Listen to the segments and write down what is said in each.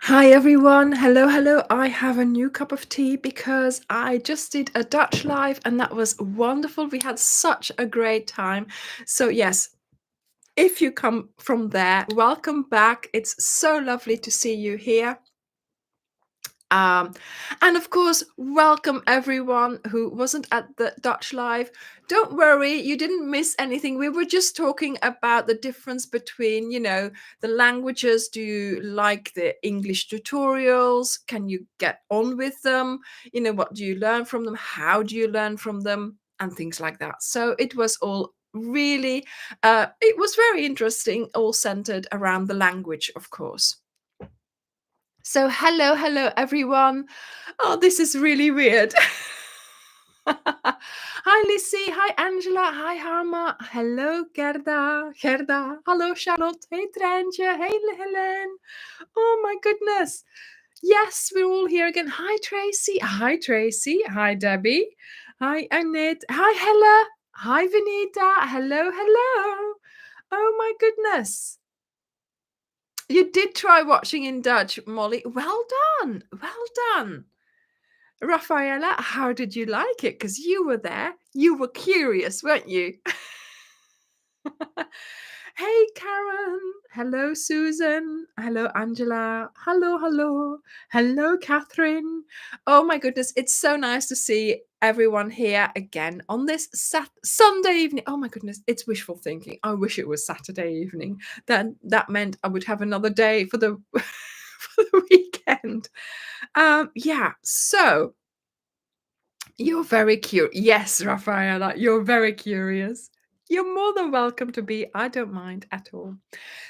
Hi everyone. Hello, hello. I have a new cup of tea because I just did a Dutch live and that was wonderful. We had such a great time. So, yes, if you come from there, welcome back. It's so lovely to see you here. Um, and of course, welcome everyone who wasn't at the Dutch Live. Don't worry, you didn't miss anything. We were just talking about the difference between, the languages. Do you like the English tutorials? Can you get on with them? What do you learn from them? How do you learn from them? And things like that. So it was all really, it was very interesting, all centered around the language, of course. So, hello, hello, everyone. Oh, this is really weird. Hi, Lissy. Hi, Angela. Hi, Harma. Hello, Gerda. Hello, Charlotte. Hey, Treintje. Hey, Helen. Oh, my goodness. Yes, we're all here again. Hi, Tracy. Hi, Tracy. Hi, Debbie. Hi, Annette. Hi, Hella. Hi, Venita. Hello, hello. Oh, my goodness. You did try watching in Dutch, Molly. Well done. Well done. Rafaela, how did you like it? Because you were there. You were curious, weren't you? Hey, Karen. Hello, Susan. Hello, Angela. Hello, hello. Hello, Catherine. Oh, my goodness. It's so nice to see everyone here again on this Sunday evening. Oh, my goodness. It's wishful thinking. I wish it was Saturday evening. Then that meant I would have another day for the, for the weekend. Yeah. So, you're very curious. Yes, Rafaela, you're very curious. You're more than welcome to be. I don't mind at all.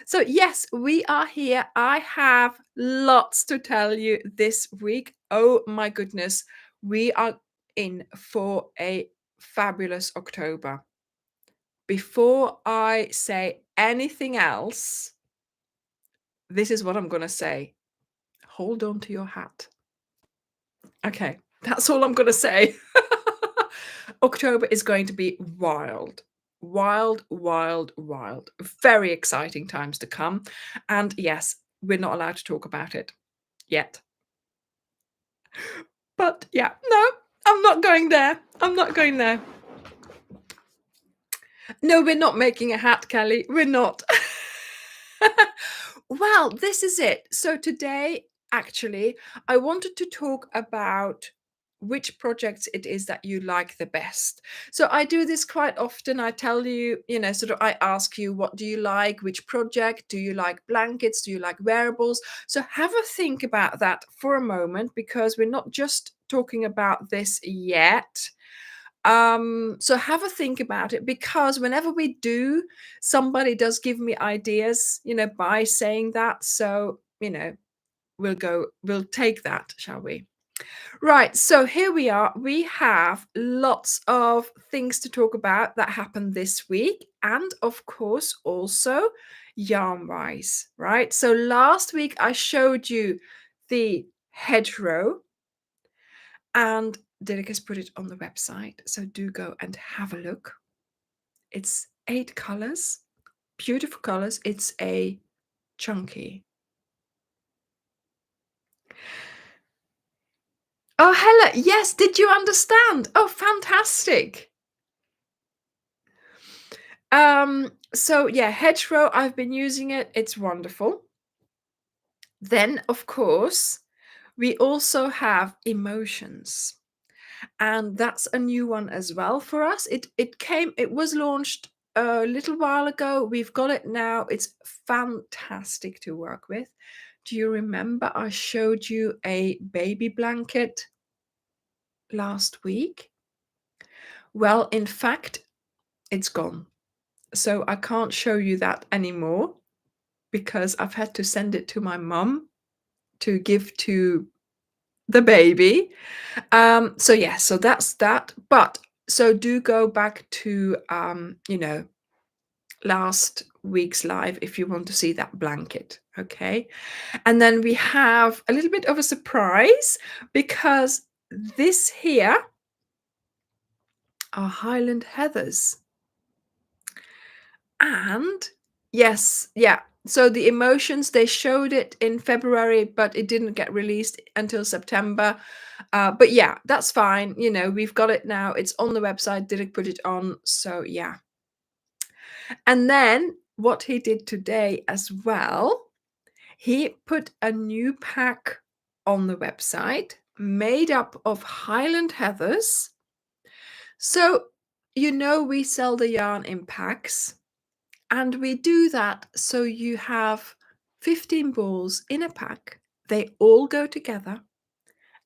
So, yes, we are here. I have lots to tell you this week. Oh my goodness. We are in for a fabulous October. Before I say anything else, this is what I'm going to say. Hold on to your hat. Okay, that's all I'm going to say. October is going to be wild. Wild, wild, wild. Very exciting times to come. And yes, we're not allowed to talk about it yet. But yeah, no, I'm not going there. I'm not going there. No, we're not making a hat, Kelly. We're not. Well, this is it. So today, actually, I wanted to talk about which projects it is that you like the best. So I do this quite often. I tell you, sort of, I ask you, what do you like? Which project? Do you like blankets? Do you like wearables? So have a think about that for a moment, because we're not just talking about this yet. So have a think about it, because whenever we do, somebody does give me ideas, by saying that. So, we'll take that, shall we? Right, so here we are. We have lots of things to talk about that happened this week, and of course, also yarn wise, right? So last week I showed you the hedgerow, and Derek has put it on the website. So do go and have a look. It's 8 colors, beautiful colors. It's a chunky. Oh, Hella, yes, did you understand? Oh, fantastic. So yeah, hedgerow, I've been using it. It's wonderful. Then, of course, we also have emotions. And that's a new one as well for us. It was launched a little while ago. We've got it now. It's fantastic to work with. Do you remember I showed you a baby blanket last week? Well, in fact, it's gone. So I can't show you that anymore, because I've had to send it to my mum to give to the baby. So yeah, so that's that. But so do go back to last week's live if you want to see that blanket. Okay. And then we have a little bit of a surprise, because this here are Highland Heathers. And yes, yeah, So the emotions, they showed it in February, but it didn't get released until September. But yeah, that's fine. You know, we've got it now. It's on the website. Did it put it on? So yeah. And then what he did today as well, he put a new pack on the website made up of Highland heathers. So, you know, we sell the yarn in packs, and we do that so you have 15 balls in a pack. They all go together,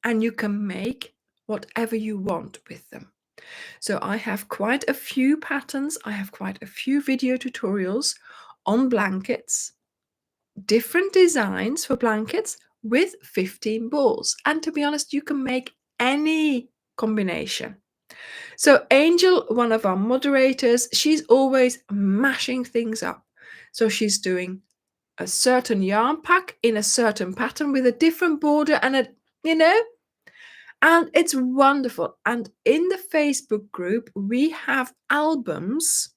and you can make whatever you want with them. So I have quite a few patterns. I have quite a few video tutorials on blankets, different designs for blankets with 15 balls. And to be honest, you can make any combination. So Angel, one of our moderators, she's always mashing things up. So she's doing a certain yarn pack in a certain pattern with a different border and you know, and it's wonderful. And in the Facebook group, we have albums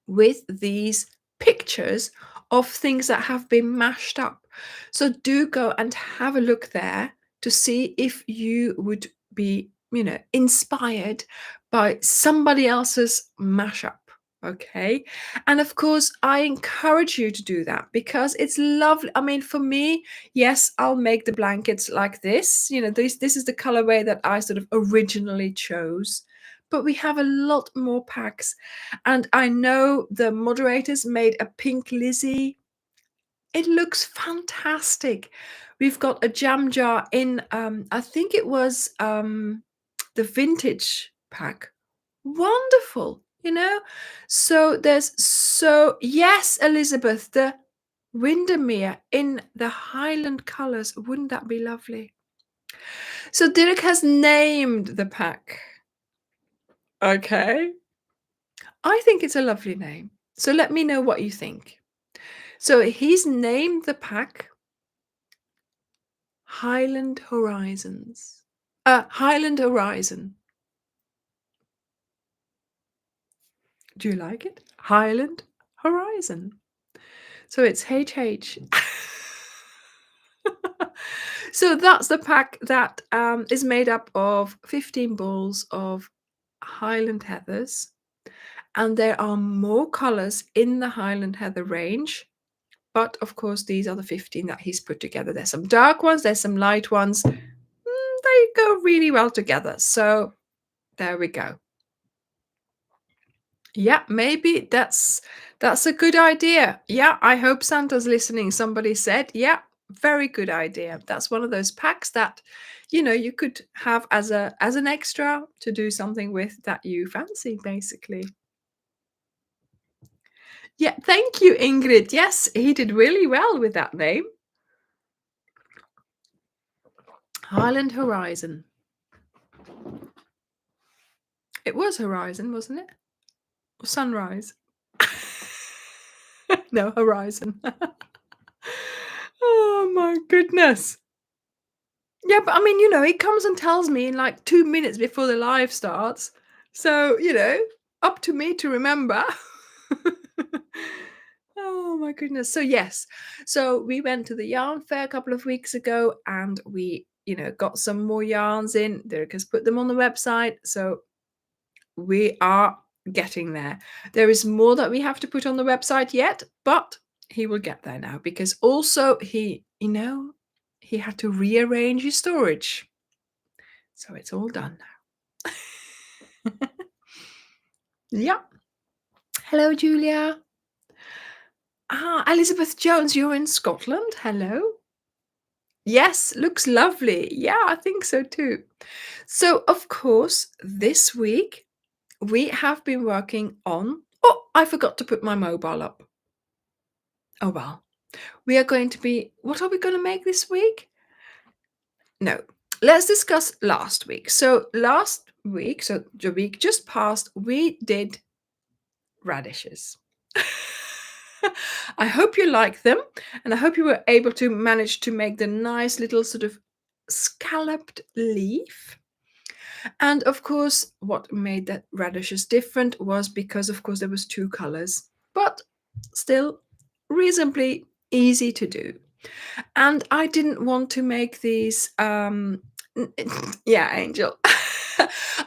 with these pictures of things that have been mashed up. So do go and have a look there to see if you would be, you know, inspired by somebody else's mashup. Okay. And of course, I encourage you to do that because it's lovely. I mean, for me, yes, I'll make the blankets like this. You know, this is the colorway that I sort of originally chose. But we have a lot more packs. And I know the moderators made a pink Lizzie. It looks fantastic. We've got a jam jar in, I think it was the vintage pack. Wonderful, you know? So yes, Elizabeth, the Windermere in the Highland colours. Wouldn't that be lovely? So Dirk has named the pack. Okay. I think it's a lovely name. So let me know what you think. So he's named the pack Highland Horizons. Highland Horizon. Do you like it? Highland Horizon. So it's HH. So that's the pack that is made up of 15 balls of Highland Heathers. And there are more colors in the Highland Heather range. But of course, these are the 15 that he's put together. There's some dark ones, there's some light ones. They go really well together. So there we go. Yeah, maybe that's a good idea. Yeah, I hope Santa's listening. Somebody said, yeah, very good idea. That's one of those packs that, you know, you could have as an extra to do something with that you fancy, basically. Yeah, thank you, Ingrid. Yes, he did really well with that name. Highland Horizon. It was Horizon, wasn't it? Or Sunrise? No, Horizon. Oh my goodness. Yeah, but I mean, you know, he comes and tells me in like 2 minutes before the live starts. So, you know, up to me to remember. Oh my goodness. So yes. So we went to the yarn fair a couple of weeks ago and we, you know, got some more yarns in. Dirk has put them on the website. So we are getting there. There is more that we have to put on the website yet, but he will get there now because also he, you know, he had to rearrange his storage. So it's all done now. Yeah. Hello, Julia. Elizabeth Jones, you're in Scotland. Hello. Yes, looks lovely. Yeah, I think so too. So, of course, this week we have been working on. Oh, I forgot to put my mobile up. Oh, well. We are going to be. What are we going to make this week? No. Let's discuss last week. So, last week, so the week just passed, we did radishes. I hope you like them, and I hope you were able to manage to make the nice little sort of scalloped leaf. And of course, what made that radishes different was because, of course, there was two colors, but still reasonably easy to do. And I didn't want to make these, yeah, Angel.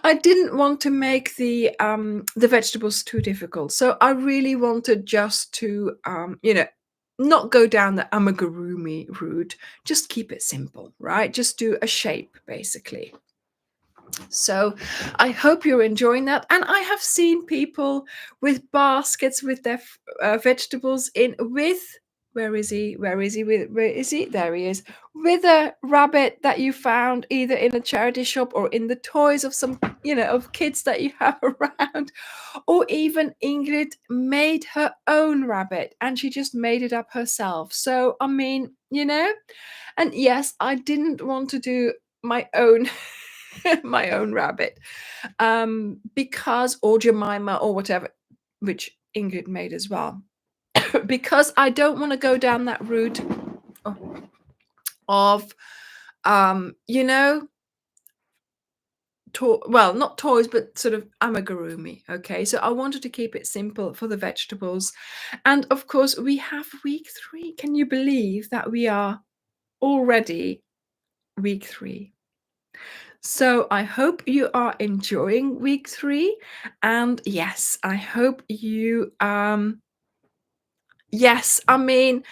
I didn't want to make the vegetables too difficult. So I really wanted just to, not go down the amigurumi route. Just keep it simple, right? Just do a shape, basically. So I hope you're enjoying that. And I have seen people with baskets with their vegetables in with. Where is he? Where is he? Where is he? There he is. With a rabbit that you found either in a charity shop or in the toys of some, of kids that you have around. Or even Ingrid made her own rabbit and she just made it up herself. So, I mean, and yes, I didn't want to do my own my own rabbit, because or Jemima or whatever, which Ingrid made as well, because I don't want to go down that route of, you know, well, not toys, but sort of amigurumi. Okay, so I wanted to keep it simple for the vegetables, and of course we have week 3. Can you believe that we are already week 3? So I hope you are enjoying week 3. And yes, I hope you yes, I mean,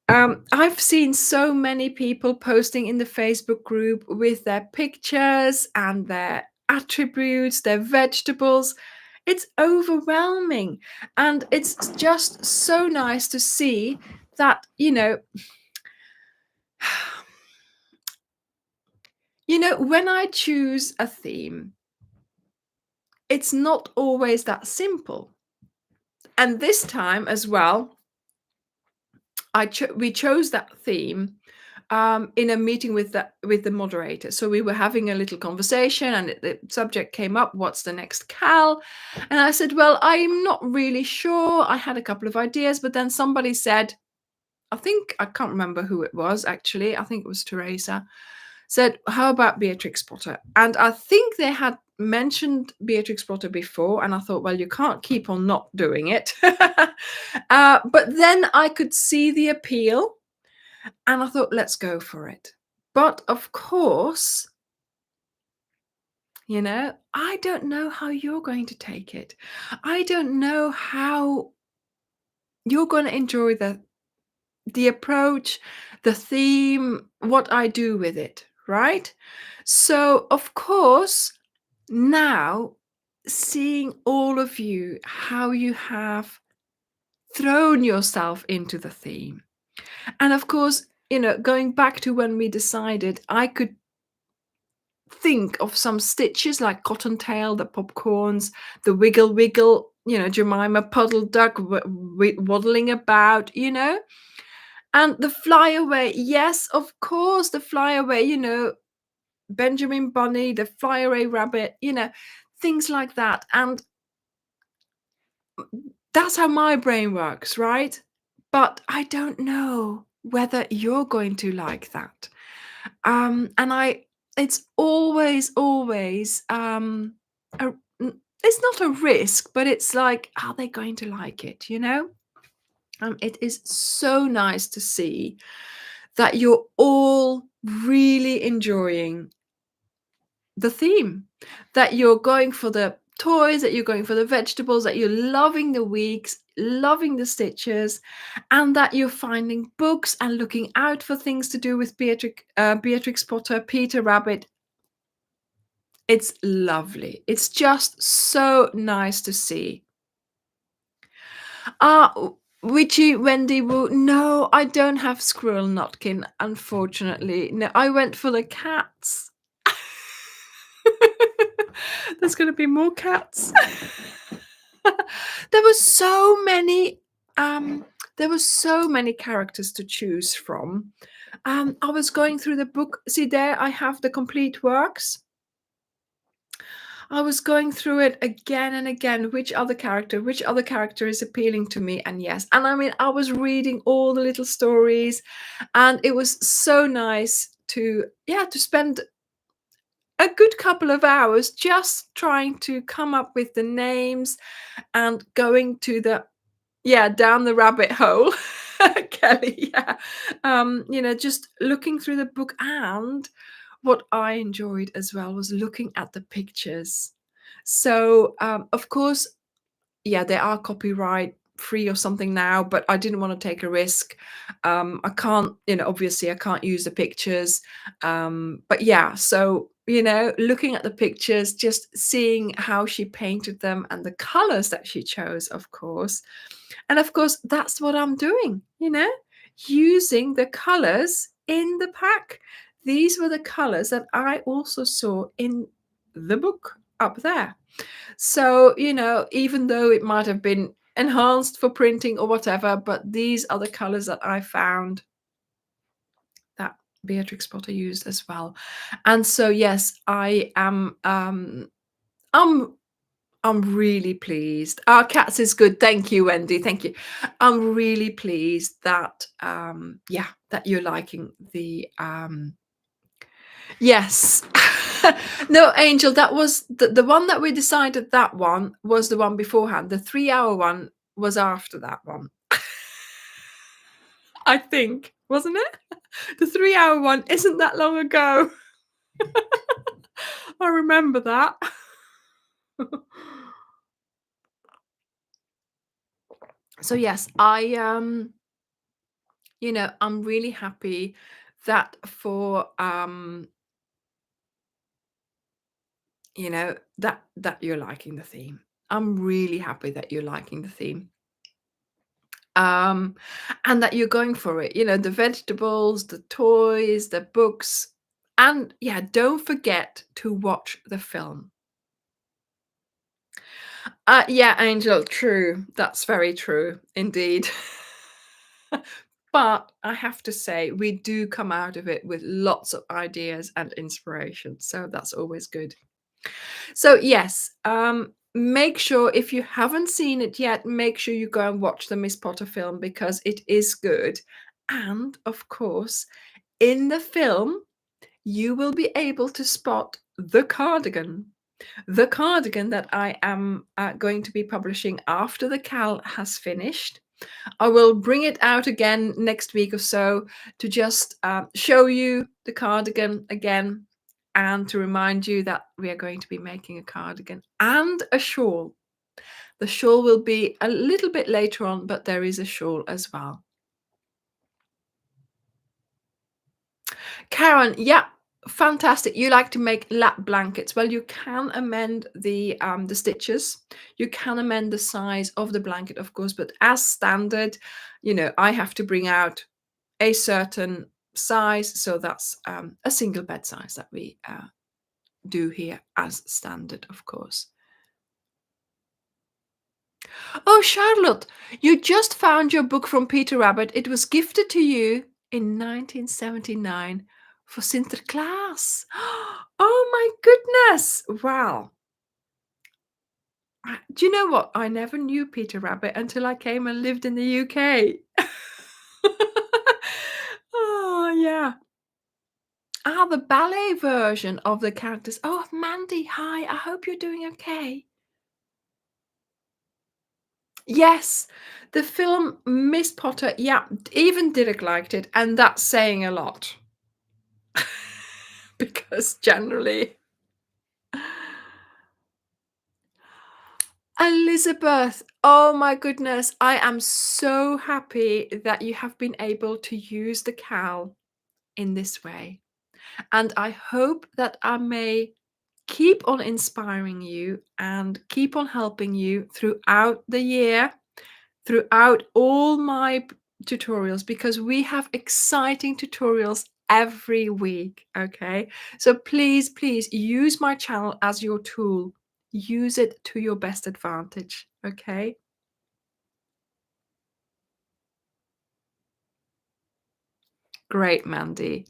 I've seen so many people posting in the Facebook group with their pictures and their attributes, their vegetables. It's overwhelming. And it's just so nice to see that, when I choose a theme, it's not always that simple. And this time as well, we chose that theme in a meeting with the moderator. So we were having a little conversation, and the subject came up: what's the next Cal? And I said, well, I'm not really sure. I had a couple of ideas, but then somebody said, I can't remember who it was actually. I think it was Teresa. Said, how about Beatrix Potter? And I think they had mentioned Beatrix Potter before, and I thought, well, you can't keep on not doing it. But then I could see the appeal, and I thought, let's go for it. But of course, I don't know how you're going to take it. I don't know how you're going to enjoy the approach, the theme, what I do with it, right? So, of course, now seeing all of you, how you have thrown yourself into the theme. And of course, going back to when we decided, I could think of some stitches like Cottontail, the popcorns, the Wiggle Wiggle, Jemima Puddle Duck waddling about, and the flyaway. Yes, of course, the flyaway, Benjamin Bunny, the flyaway rabbit, things like that. And that's how my brain works, right? But I don't know whether you're going to like that. And it's always, it's not a risk, but it's like, are they going to like it? It is so nice to see that you're all really enjoying the theme, that you're going for the toys, that you're going for the vegetables, that you're loving the weeks, loving the stitches, and that you're finding books and looking out for things to do with Beatrix Potter, Peter Rabbit. It's lovely. It's just so nice to see. Witchy Wendy Woo. No, I don't have Squirrel Nutkin, unfortunately. No, I went for the cats. There's going to be more cats. There were so many characters to choose from. I was going through the book. See there, I have the complete works. I was going through it again and again. Which other character is appealing to me? And yes, and I mean, I was reading all the little stories, and it was so nice to spend a good couple of hours just trying to come up with the names and going to down the rabbit hole. Kelly, yeah. Just looking through the book, and what I enjoyed as well was looking at the pictures. So, of course, yeah, they are copyright free or something now, but I didn't want to take a risk. I can't, obviously I can't use the pictures. But yeah, so, looking at the pictures, just seeing how she painted them and the colors that she chose, of course. And of course, that's what I'm doing, using the colors in the pack. These were the colors that I also saw in the book up there. So, even though it might have been enhanced for printing or whatever, but these are the colors that I found that Beatrix Potter used as well. And so, yes, I'm I'm really pleased. Our cats is good. Thank you, Wendy. Thank you. I'm really pleased that yeah, that you're liking the yes. No, Angel, that was the one that we decided, that one was the one beforehand. The 3-hour one was after that one. I think, wasn't it? The 3-hour one isn't that long ago. I remember that. So yes, I'm really happy that for that you're liking the theme. I'm really happy that you're liking the theme. Um and that you're going for it. The vegetables, the toys, the books, and yeah, don't forget to watch the film. Yeah, Angel, true. That's very true indeed. But I have to say, we do come out of it with lots of ideas and inspiration. So that's always good. So, yes, make sure if you haven't seen it yet, make sure you go and watch the Miss Potter film because it is good. And of course, in the film, you will be able to spot the cardigan that I am going to be publishing after the Cal has finished. I will bring it out again next week or so to just show you the cardigan again and to remind you that we are going to be making a cardigan and a shawl. The shawl will be a little bit later on, but there is a shawl as well. Karen, yeah, fantastic. You like to make lap blankets. Well, you can amend the stitches. You can amend the size of the blanket, of course, but as standard, I have to bring out a certain size. So that's a single bed size that we do here as standard, of course. Oh, Charlotte, you just found your book from Peter Rabbit. It was gifted to you in 1979 for Sinterklaas. Oh my goodness. Wow. Do you know what? I never knew Peter Rabbit until I came and lived in the UK. Oh, yeah. The ballet version of the characters. Oh, Mandy, hi. I hope you're doing okay. Yes, the film Miss Potter, yeah, even Derek liked it, and that's saying a lot. Because generally Elizabeth, oh my goodness, I am so happy that you have been able to use the cowl in this way. And I hope that I may keep on inspiring you and keep on helping you throughout the year, throughout all my tutorials, because we have exciting tutorials every week. Okay, so please use my channel as your tool. Use it to your best advantage. Okay. Great, Mandy.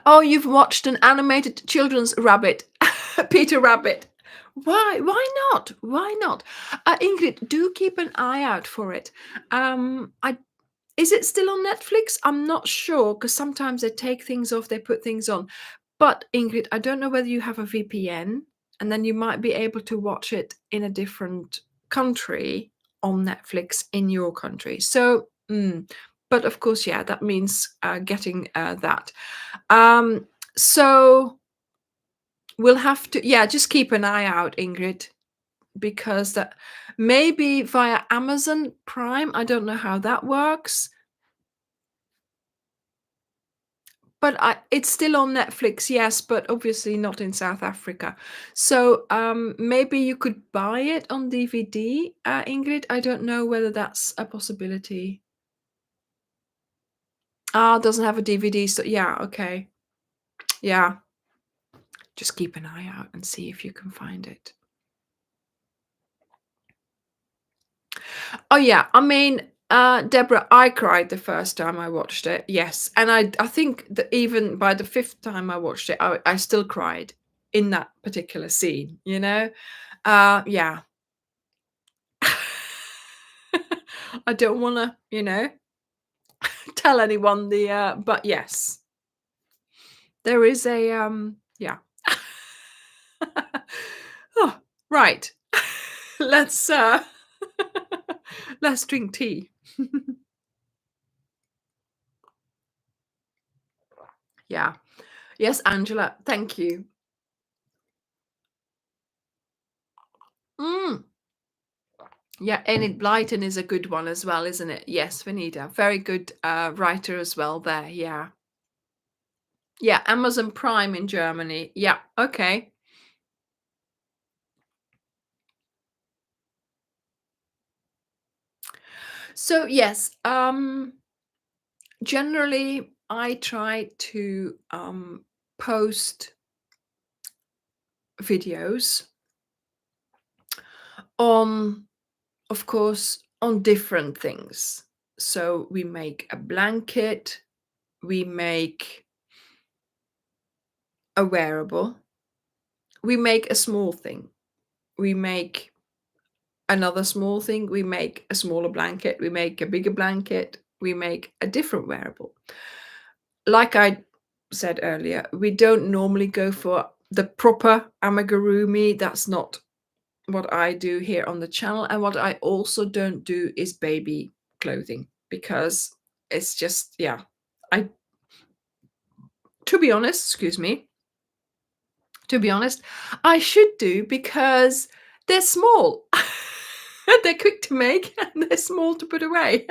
Oh, you've watched an animated children's rabbit, Peter Rabbit. Why not? Why not? Ingrid, do keep an eye out for it. I Is it still on Netflix? I'm not sure because sometimes they take things off, they put things on. But Ingrid, I don't know whether you have a VPN. and then you might be able to watch it in a different country on Netflix in your country. So, but of course, yeah, that means getting that. Um, so we'll have to, yeah, just keep an eye out, Ingrid, because that maybe via Amazon Prime. I don't know how that works, but it's still on Netflix, yes, but obviously not in South Africa. So maybe you could buy it on DVD, Ingrid. I don't know whether that's a possibility. Ah, doesn't have a DVD, so yeah, okay. Yeah, just keep an eye out and see if you can find it. Oh yeah, I mean, Deborah, I cried the first time I watched it. Yes, and I think that even by the fifth time I watched it, I still cried in that particular scene. You know, yeah. I don't want to, tell anyone but yes, there is a yeah. Oh, right. let's let's drink tea. Yeah. Yes, Angela, thank you. Mm. Yeah, Enid Blyton is a good one as well, isn't it? Yes, Vanita. Very good writer as well there. Yeah. Yeah, Amazon Prime in Germany. Yeah, okay. So yes, generally I try to post videos on, of course, on different things. So we make a blanket, we make a wearable, we make a small thing, we make another small thing, we make a smaller blanket, we make a bigger blanket, we make a different wearable. Like I said earlier, we don't normally go for the proper amigurumi. That's not what I do here on the channel. And what I also don't do is baby clothing, because it's just, yeah, I, to be honest, excuse me, to be honest, I should do, because they're small. They're quick to make and they're small to put away.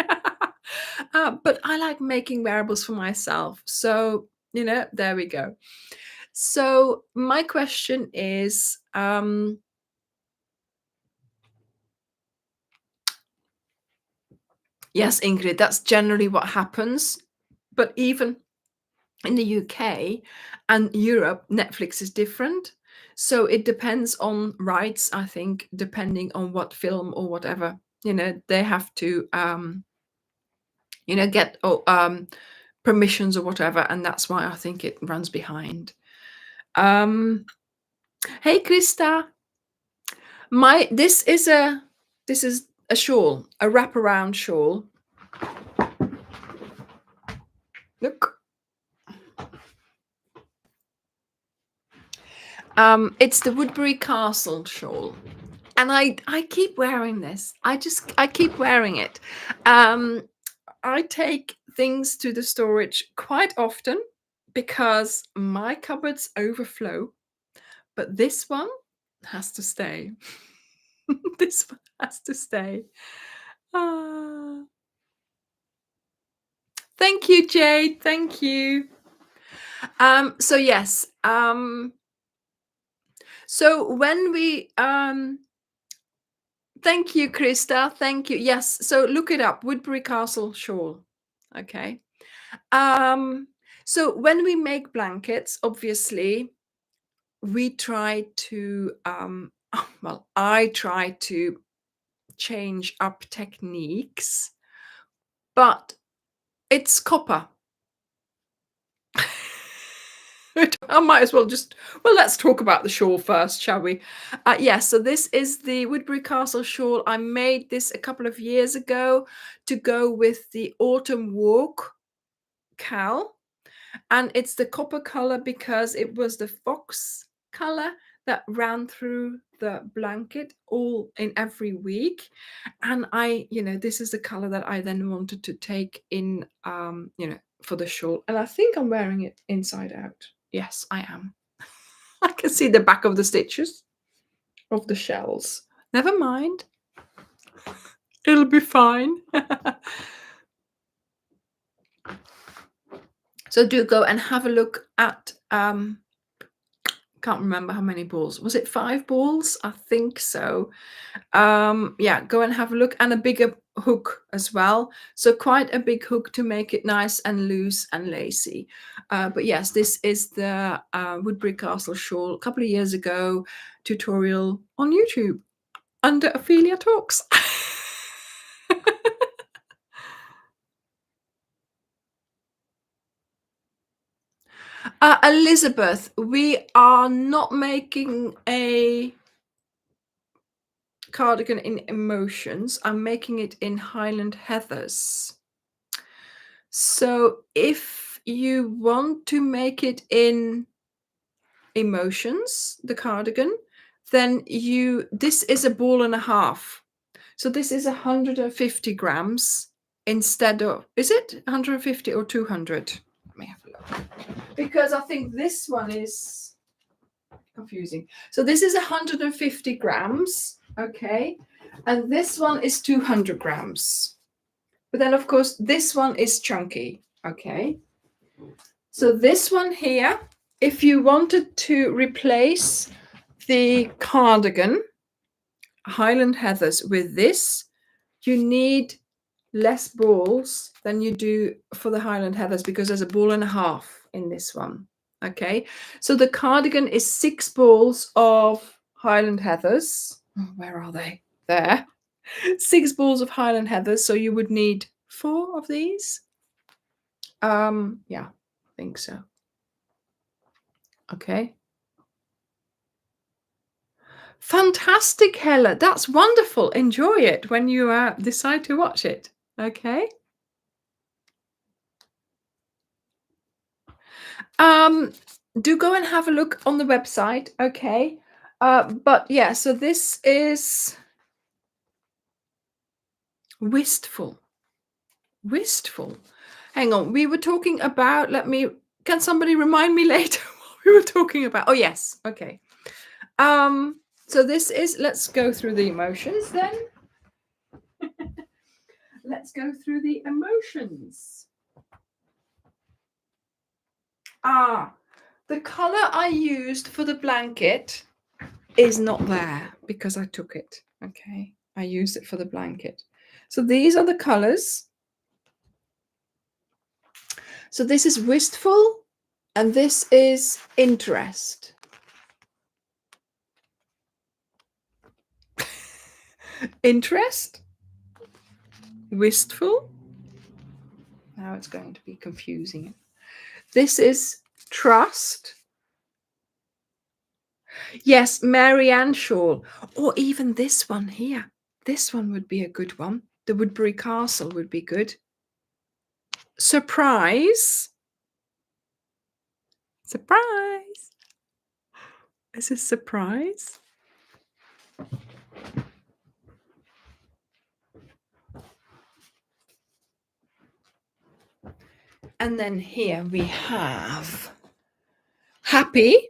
But I like making wearables for myself. So, there we go. So, my question is, yes, Ingrid, that's generally what happens. But even in the UK and Europe, Netflix is different. So it depends on rights, I think, depending on what film or whatever, they have to, get permissions or whatever. And that's why I think it runs behind. Hey, Krista, this is a shawl, a wraparound shawl. Look. It's the Woodbury Castle shawl, and I keep wearing this. I keep wearing it. I take things to the storage quite often because my cupboards overflow, but this one has to stay. This one has to stay. Ah. Thank you, Jade. Thank you. So yes. So when we thank you, Krista. Thank you. Yes. So look it up. Woodbury Castle shawl. Okay. So when we make blankets, obviously, we try to well, I try to change up techniques, but it's copper. I might as well let's talk about the shawl first, shall we? Yes, so this is the Woodbury Castle shawl. I made this a couple of years ago to go with the Autumn Walk cowl. And it's the copper color because it was the fox color that ran through the blanket all in every week. And this is the color that I then wanted to take in, for the shawl. And I think I'm wearing it inside out. Yes, I am. I can see the back of the stitches of the shells. Never mind. It'll be fine. So do go and have a look at, can't remember how many balls. Was it 5 balls? I think so. Yeah, go and have a look, and a bigger hook as well. So quite a big hook to make it nice and loose and lacy. But yes, this is the Woodbury Castle shawl a couple of years ago tutorial on YouTube under Ophelia Talks. Elizabeth, we are not making a cardigan in Emotions. I'm making it in Highland Heathers. So if you want to make it in Emotions, the cardigan, then this is a ball and a half. So this is 150 grams instead of, is it 150 or 200? Let me have a look. Because I think this one is confusing. So this is 150 grams, okay? And this one is 200 grams. But then, of course, this one is chunky, okay? So this one here, if you wanted to replace the cardigan, Highland Heathers, with this, you need less balls than you do for the Highland Heathers because there's a ball and a half in this one. Okay, so the cardigan is 6 balls of Highland Heathers. Oh, where are they? There. 6 balls of Highland Heathers. So you would need 4 of these. Yeah, I think so. Okay. Fantastic, Hella. That's wonderful. Enjoy it when you decide to watch it. Okay. Do go and have a look on the website. Okay. But yeah, so this is wistful. Wistful. Hang on. We were talking about, can somebody remind me later what we were talking about? Oh, yes. Okay. So this is, let's go through the emotions then. Let's go through the emotions. The color I used for the blanket is not there because I took it. Okay. I used it for the blanket. So these are the colors. So this is wistful and this is interest. Interest, wistful. Now it's going to be confusing. This is trust. Yes, Marianne shawl, or even this one here. This one would be a good one. The Woodbury Castle would be good. Surprise. Surprise. Is this surprise? And then here we have happy.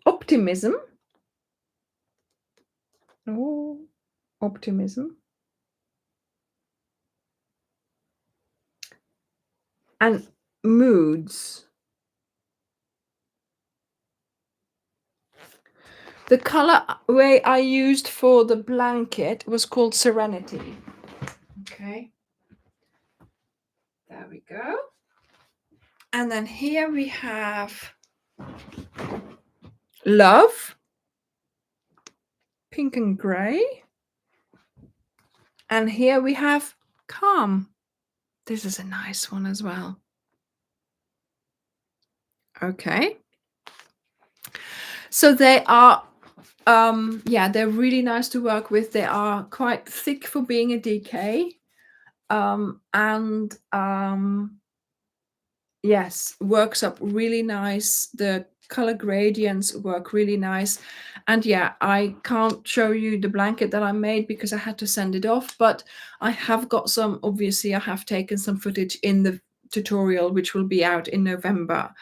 Optimism. Oh, optimism. And moods. The color way I used for the blanket was called Serenity. Okay. There we go. And then here we have love. Pink and gray. And here we have calm. This is a nice one as well. Okay. So they are, they're really nice to work with. They are quite thick for being a DK. Yes, works up really nice. The color gradients work really nice. And yeah, I can't show you the blanket that I made because I had to send it off, but I have got some, obviously I have taken some footage in the tutorial, which will be out in November.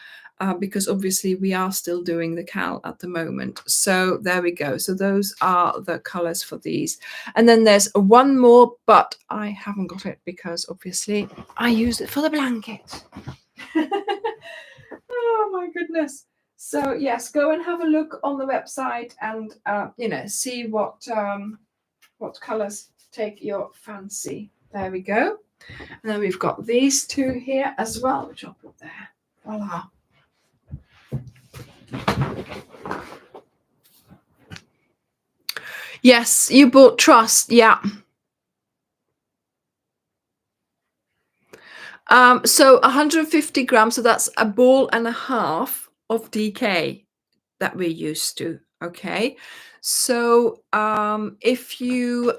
Because obviously we are still doing the cal at the moment. So there we go. So those are the colors for these. And then there's one more, but I haven't got it because obviously I used it for the blanket. Oh my goodness. So yes, go and have a look on the website and see what colors take your fancy. There we go. And then we've got these two here as well, which I'll put there. Voila. Yes, you bought Trust. Yeah. So 150 grams. So that's a ball and a half of DK that we're used to. Okay. So if you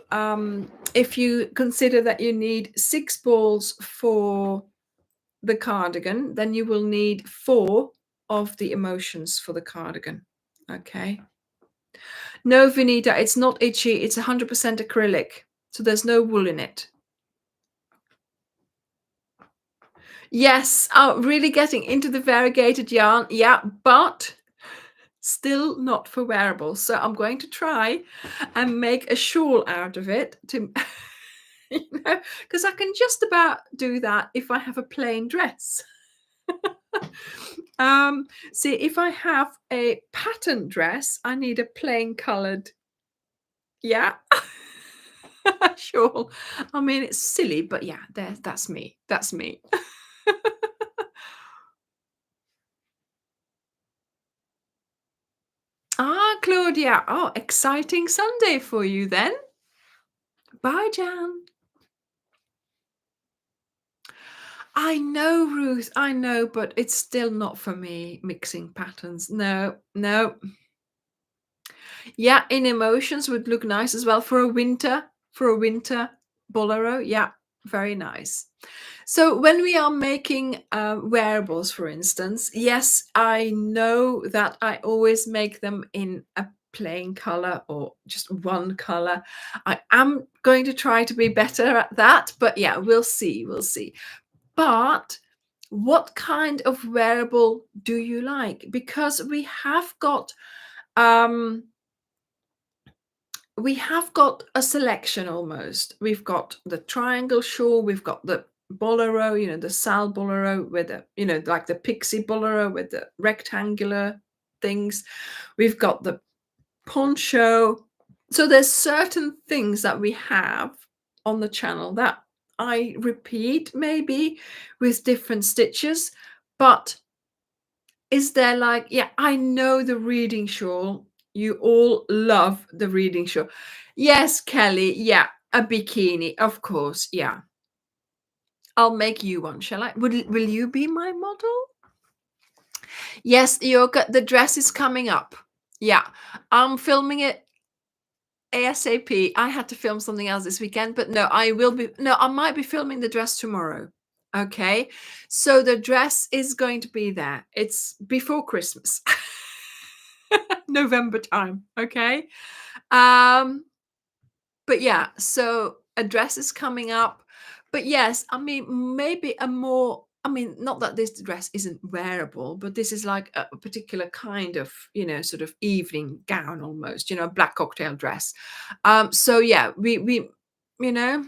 consider that you need 6 balls for the cardigan, then you will need 4 of the emotions for the cardigan. Okay. No, Vinita, it's not itchy. It's 100% acrylic. So there's no wool in it. Yes, really getting into the variegated yarn. Yeah, but still not for wearables. So I'm going to try and make a shawl out of it to, because I can just about do that if I have a plain dress. See, if I have a pattern dress, I need a plain colored, yeah, shawl. I mean, it's silly, but yeah, that's me. That's me. Claudia. Oh, exciting Sunday for you then. Bye, Jan. I know, Ruth. I know, but it's still not for me, mixing patterns. No, no. Yeah, in emotions would look nice as well for a winter bolero. Yeah, very nice. So when we are making wearables, for instance, yes, I know that I always make them in a plain color or just one color. I am going to try to be better at that, but yeah, we'll see. We'll see. But what kind of wearable do you like? Because um we have got a selection almost. We've got the triangle shawl, we've got the bolero, the sal bolero with the, like the pixie bolero with the rectangular things. We've got the poncho. So there's certain things that we have on the channel that I repeat maybe with different stitches, but is there like, yeah, I know the reading shawl. You all love the reading shawl. Yes, Kelly. Yeah, a bikini, of course. Yeah. I'll make you one, shall I? Will you be my model? Yes, Yoga, the dress is coming up. Yeah. I'm filming it ASAP. I had to film something else this weekend, but no, I might be filming the dress tomorrow. Okay. So the dress is going to be there. It's before Christmas. November time. Okay. Um, but yeah, so a dress is coming up. But yes, I mean, maybe not that this dress isn't wearable, but this is like a particular kind of, sort of evening gown almost, black cocktail dress. So yeah, we, you know,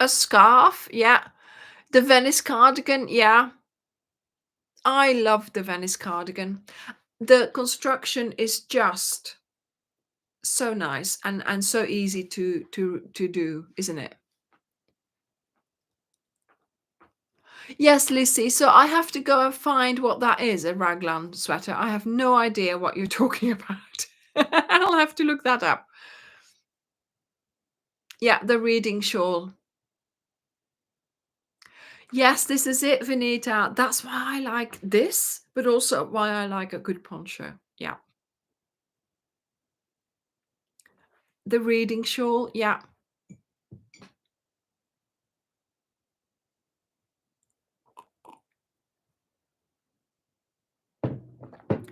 a scarf. Yeah. The Venice cardigan. Yeah. I love the Venice cardigan. The construction is just so nice and so easy to do, isn't it? Yes, Lissy. So I have to go and find what that is, a raglan sweater. I have no idea what you're talking about. I'll have to look that up. Yeah, the reading shawl. Yes, this is it, Vinita. That's why I like this, but also why I like a good poncho. Yeah. The reading shawl. Yeah.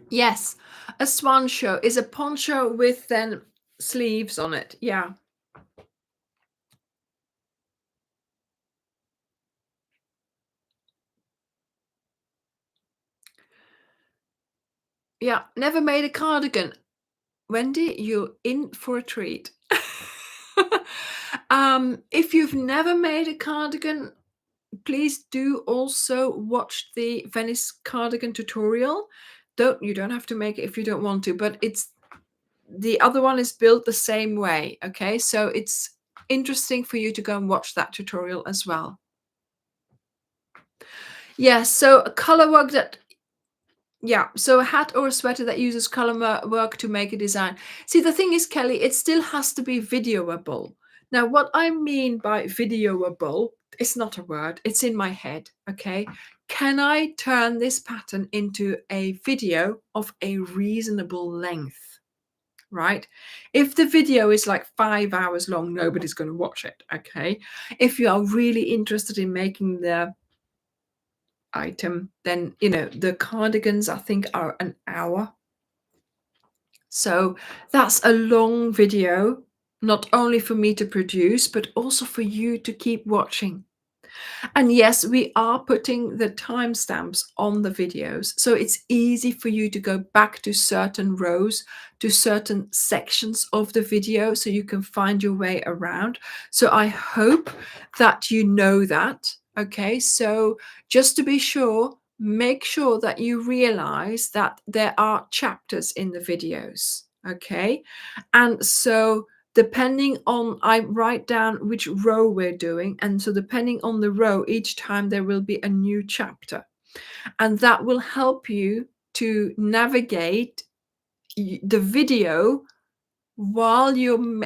Yes, a swan show is a poncho with then sleeves on it. Yeah. Yeah, never made a cardigan. Wendy, you're in for a treat. If you've never made a cardigan, please do also watch the Venice cardigan tutorial. You don't have to make it if you don't want to, but it's the other one is built the same way. Okay, so it's interesting for you to go and watch that tutorial as well. Yes, so a color work that yeah, so a hat or a sweater that uses color work to make a design. See, the thing is, Kelly, it still has to be videoable. Now, what I mean by videoable, it's not a word, it's in my head, okay? Can I turn this pattern into a video of a reasonable length, right? If the video is like 5 hours long, nobody's going to watch it, okay? If you are really interested in making the item, then the cardigans I think are an hour, so that's a long video, not only for me to produce but also for you to keep watching. And yes, we are putting the timestamps on the videos, so it's easy for you to go back to certain rows, to certain sections of the video, so you can find your way around. So I hope that you know that. Okay, so just to be sure, make sure that you realize that there are chapters in the videos. Okay, and so depending on, I write down which row we're doing, and so depending on the row, each time there will be a new chapter, and that will help you to navigate the video while you're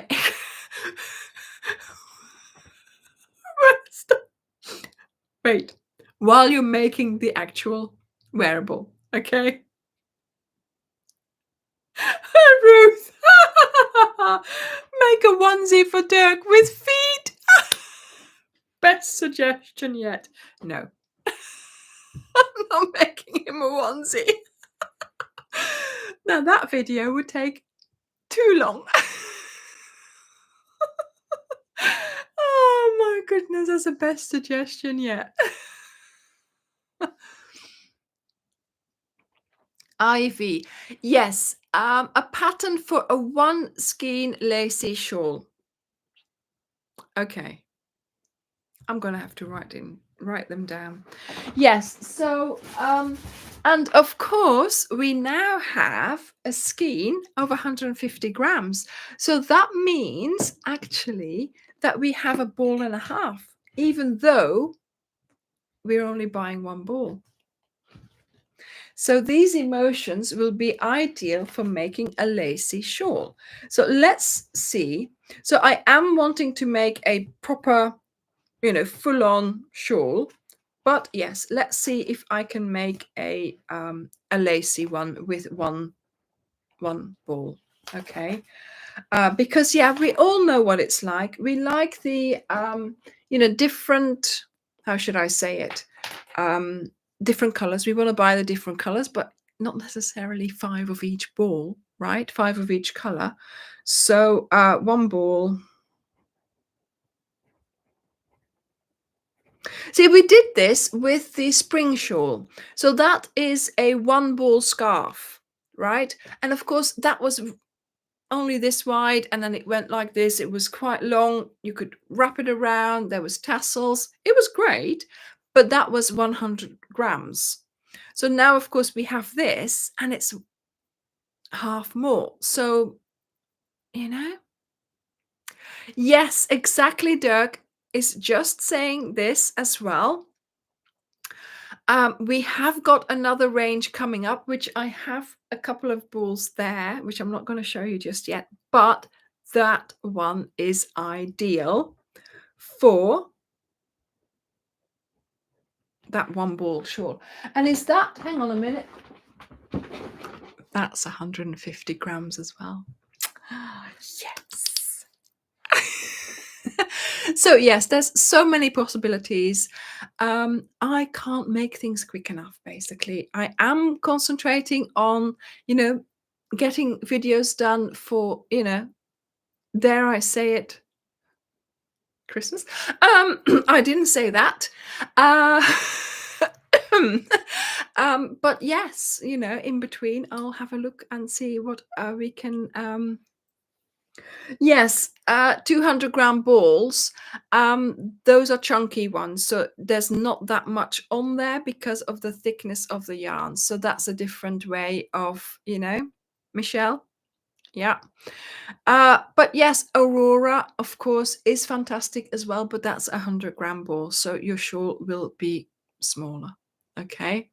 wait, while you're making the actual wearable. Okay. Ruth, make a onesie for Dirk with feet. Best suggestion yet. No. I'm not making him a onesie. Now that video would take too long. Oh my goodness, that's the best suggestion yet. Ivy. Yes, a pattern for a one skein lacy shawl. Okay. I'm gonna have to write them down. Yes, so and of course we now have a skein of 150 grams. So that means actually that we have a ball and a half, even though we're only buying one ball. So these emotions will be ideal for making a lacy shawl. So let's see. So I am wanting to make a proper, full-on shawl. But yes, let's see if I can make a lacy one with one ball. Okay, because yeah, we all know what it's like. We like the different. How should I say it? Different colors. We want to buy the different colors, but not necessarily 5 of each ball, right? 5 of each color. So one ball. See, we did this with the spring shawl. So that is a one ball scarf, right? And of course, that was only this wide, and then it went like this. It was quite long. You could wrap it around. There was tassels. It was great, but that was 100 grams. So now, of course, we have this, and it's half more. So, yes, exactly, Dirk is just saying this as well. We have got another range coming up, which I have a couple of balls there, which I'm not going to show you just yet, but that one is ideal for that one ball shawl. And is that, hang on a minute, that's 150 grams as well. Yes. So yes, there's so many possibilities. I can't make things quick enough, basically. I am concentrating on, you know, getting videos done for, dare I say it, Christmas? I didn't say that. Uh, but yes, in between, I'll have a look and see what we can. Yes, 200-gram balls. Those are chunky ones, so there's not that much on there because of the thickness of the yarn. So that's a different way of, Michelle. Yeah. But yes, Aurora, of course, is fantastic as well, but that's a 100-gram ball, so your shawl will be smaller. Okay.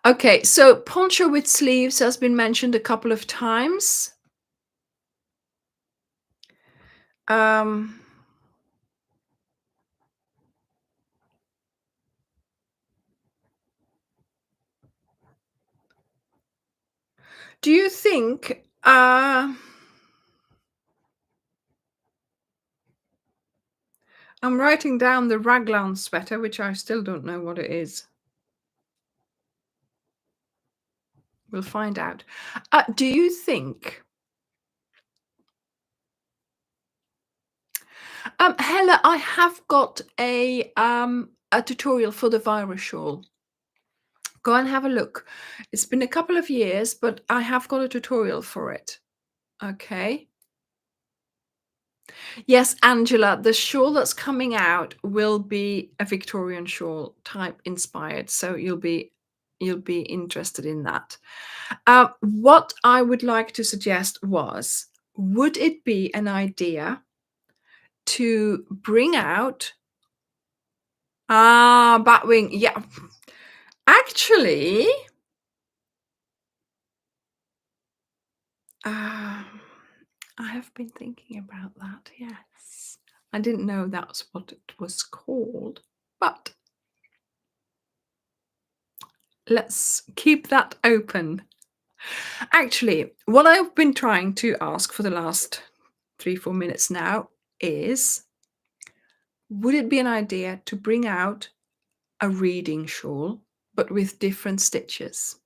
Okay, so poncho with sleeves has been mentioned a couple of times. Um, do you think I'm writing down the raglan sweater, which I still don't know what it is. We'll find out. Do you think Hella, I have got a tutorial for the virus shawl. Go and have a look. It's been a couple of years, but I have got a tutorial for it. Okay. Yes, Angela, the shawl that's coming out will be a Victorian shawl type inspired. So you'll be interested in that. What I would like to suggest was, would it be an idea to bring out batwing? Yeah. Actually, um, I have been thinking about that. Yes. I didn't know that's what it was called, but let's keep that open. Actually, what I've been trying to ask for the last 3-4 minutes now is, would it be an idea to bring out a reading shawl, but with different stitches?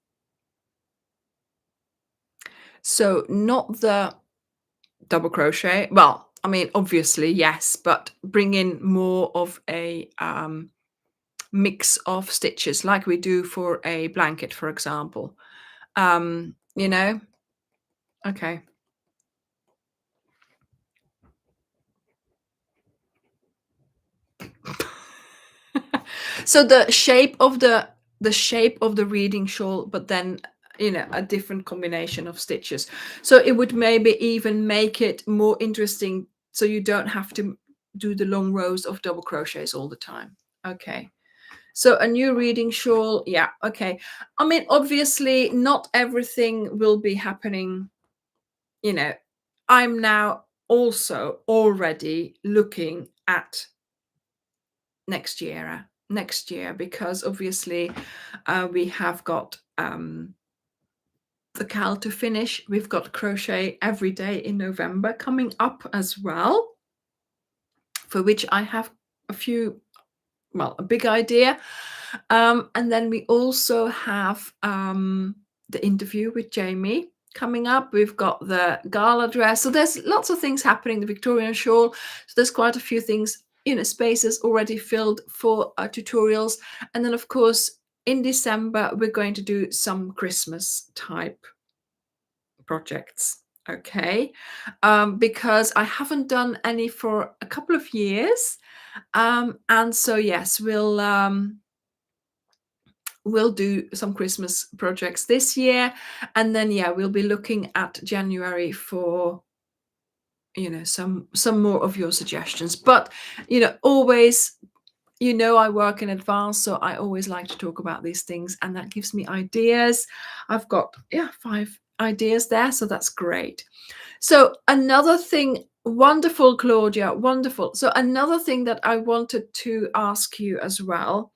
So not the double crochet. Well, I mean, obviously, yes, but bring in more of a mix of stitches like we do for a blanket, for example. You know? Okay. So the shape of the reading shawl, but then a different combination of stitches. So it would maybe even make it more interesting, so you don't have to do the long rows of double crochets all the time. Okay. So a new reading shawl. Yeah. Okay. I mean, obviously, not everything will be happening. I'm now also already looking at next year, because obviously we have got the cal to finish. We've got crochet every day in November coming up as well, for which I have a big idea. And then we also have the interview with Jamie coming up. We've got the gala dress. So there's lots of things happening. The Victorian shawl. So there's quite a few things, spaces already filled for tutorials. And then, of course, in December, we're going to do some Christmas type projects. Okay. Because I haven't done any for a couple of years. And so, yes, we'll do some Christmas projects this year, and then we'll be looking at January for some more of your suggestions. But always, I work in advance, so I always like to talk about these things, and that gives me ideas. I've got 5 ideas there, so that's great. So another thing, wonderful, Claudia, wonderful. So another thing that I wanted to ask you as well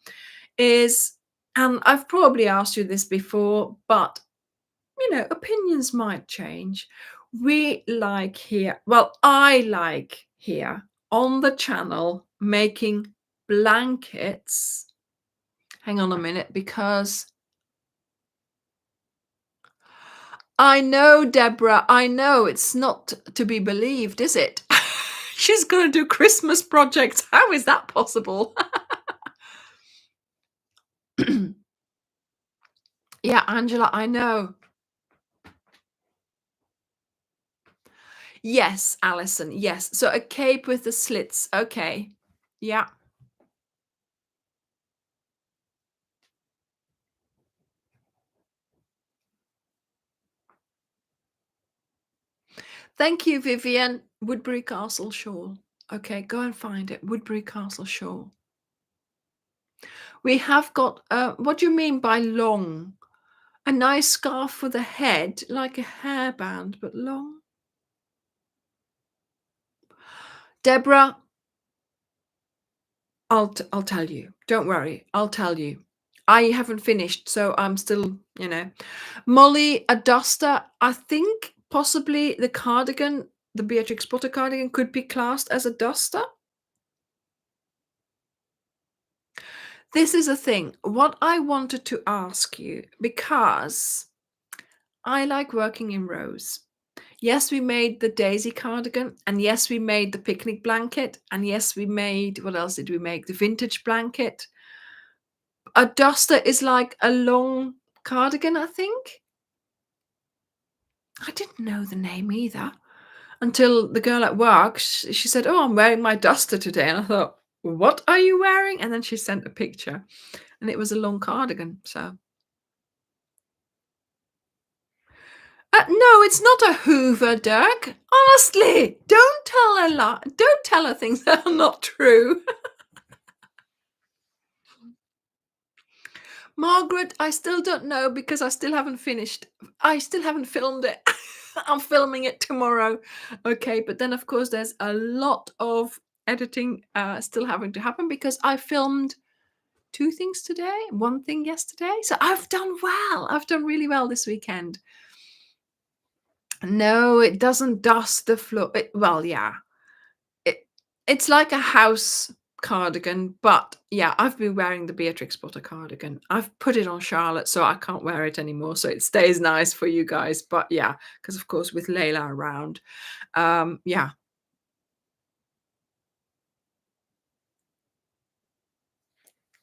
is, and I've probably asked you this before, but opinions might change. We like here, well, I like here on the channel making blankets. Hang on a minute, because I know, Deborah, I know it's not to be believed, is it? She's going to do Christmas projects. How is that possible? Yeah, Angela, I know. Yes, Alison, yes. So a cape with the slits. Okay. Yeah. Thank you, Vivian. Woodbury Castle shawl. Okay, go and find it. Woodbury Castle shawl. We have got, what do you mean by long? A nice scarf for the head, like a hairband, but long? Deborah, I'll tell you. Don't worry. I'll tell you. I haven't finished, so I'm still, Molly, a duster. I think possibly the cardigan, the Beatrix Potter cardigan, could be classed as a duster. This is a thing. What I wanted to ask you, because I like working in rows. Yes, we made the daisy cardigan, and yes, we made the picnic blanket, and yes, we made, what else did we make? The vintage blanket. A duster is like a long cardigan, I think. I didn't know the name either until the girl at work, she said, "Oh, I'm wearing my duster today." And I thought, "What are you wearing?" And then she sent a picture, and it was a long cardigan. So, no, it's not a Hoover, Dirk. Honestly, don't tell her don't tell her things that are not true. Margaret, I still don't know because I still haven't finished. I still haven't filmed it. I'm filming it tomorrow. Okay, but then of course there's a lot of editing still having to happen because I filmed two things today, one thing yesterday. So I've done well. I've done really well this weekend. No, it doesn't dust the floor. Well, yeah. It's like a house cardigan, but yeah, I've been wearing the Beatrix Potter cardigan. I've put it on Charlotte, so I can't wear it anymore, so it stays nice for you guys. But yeah, because of course with Layla around, yeah.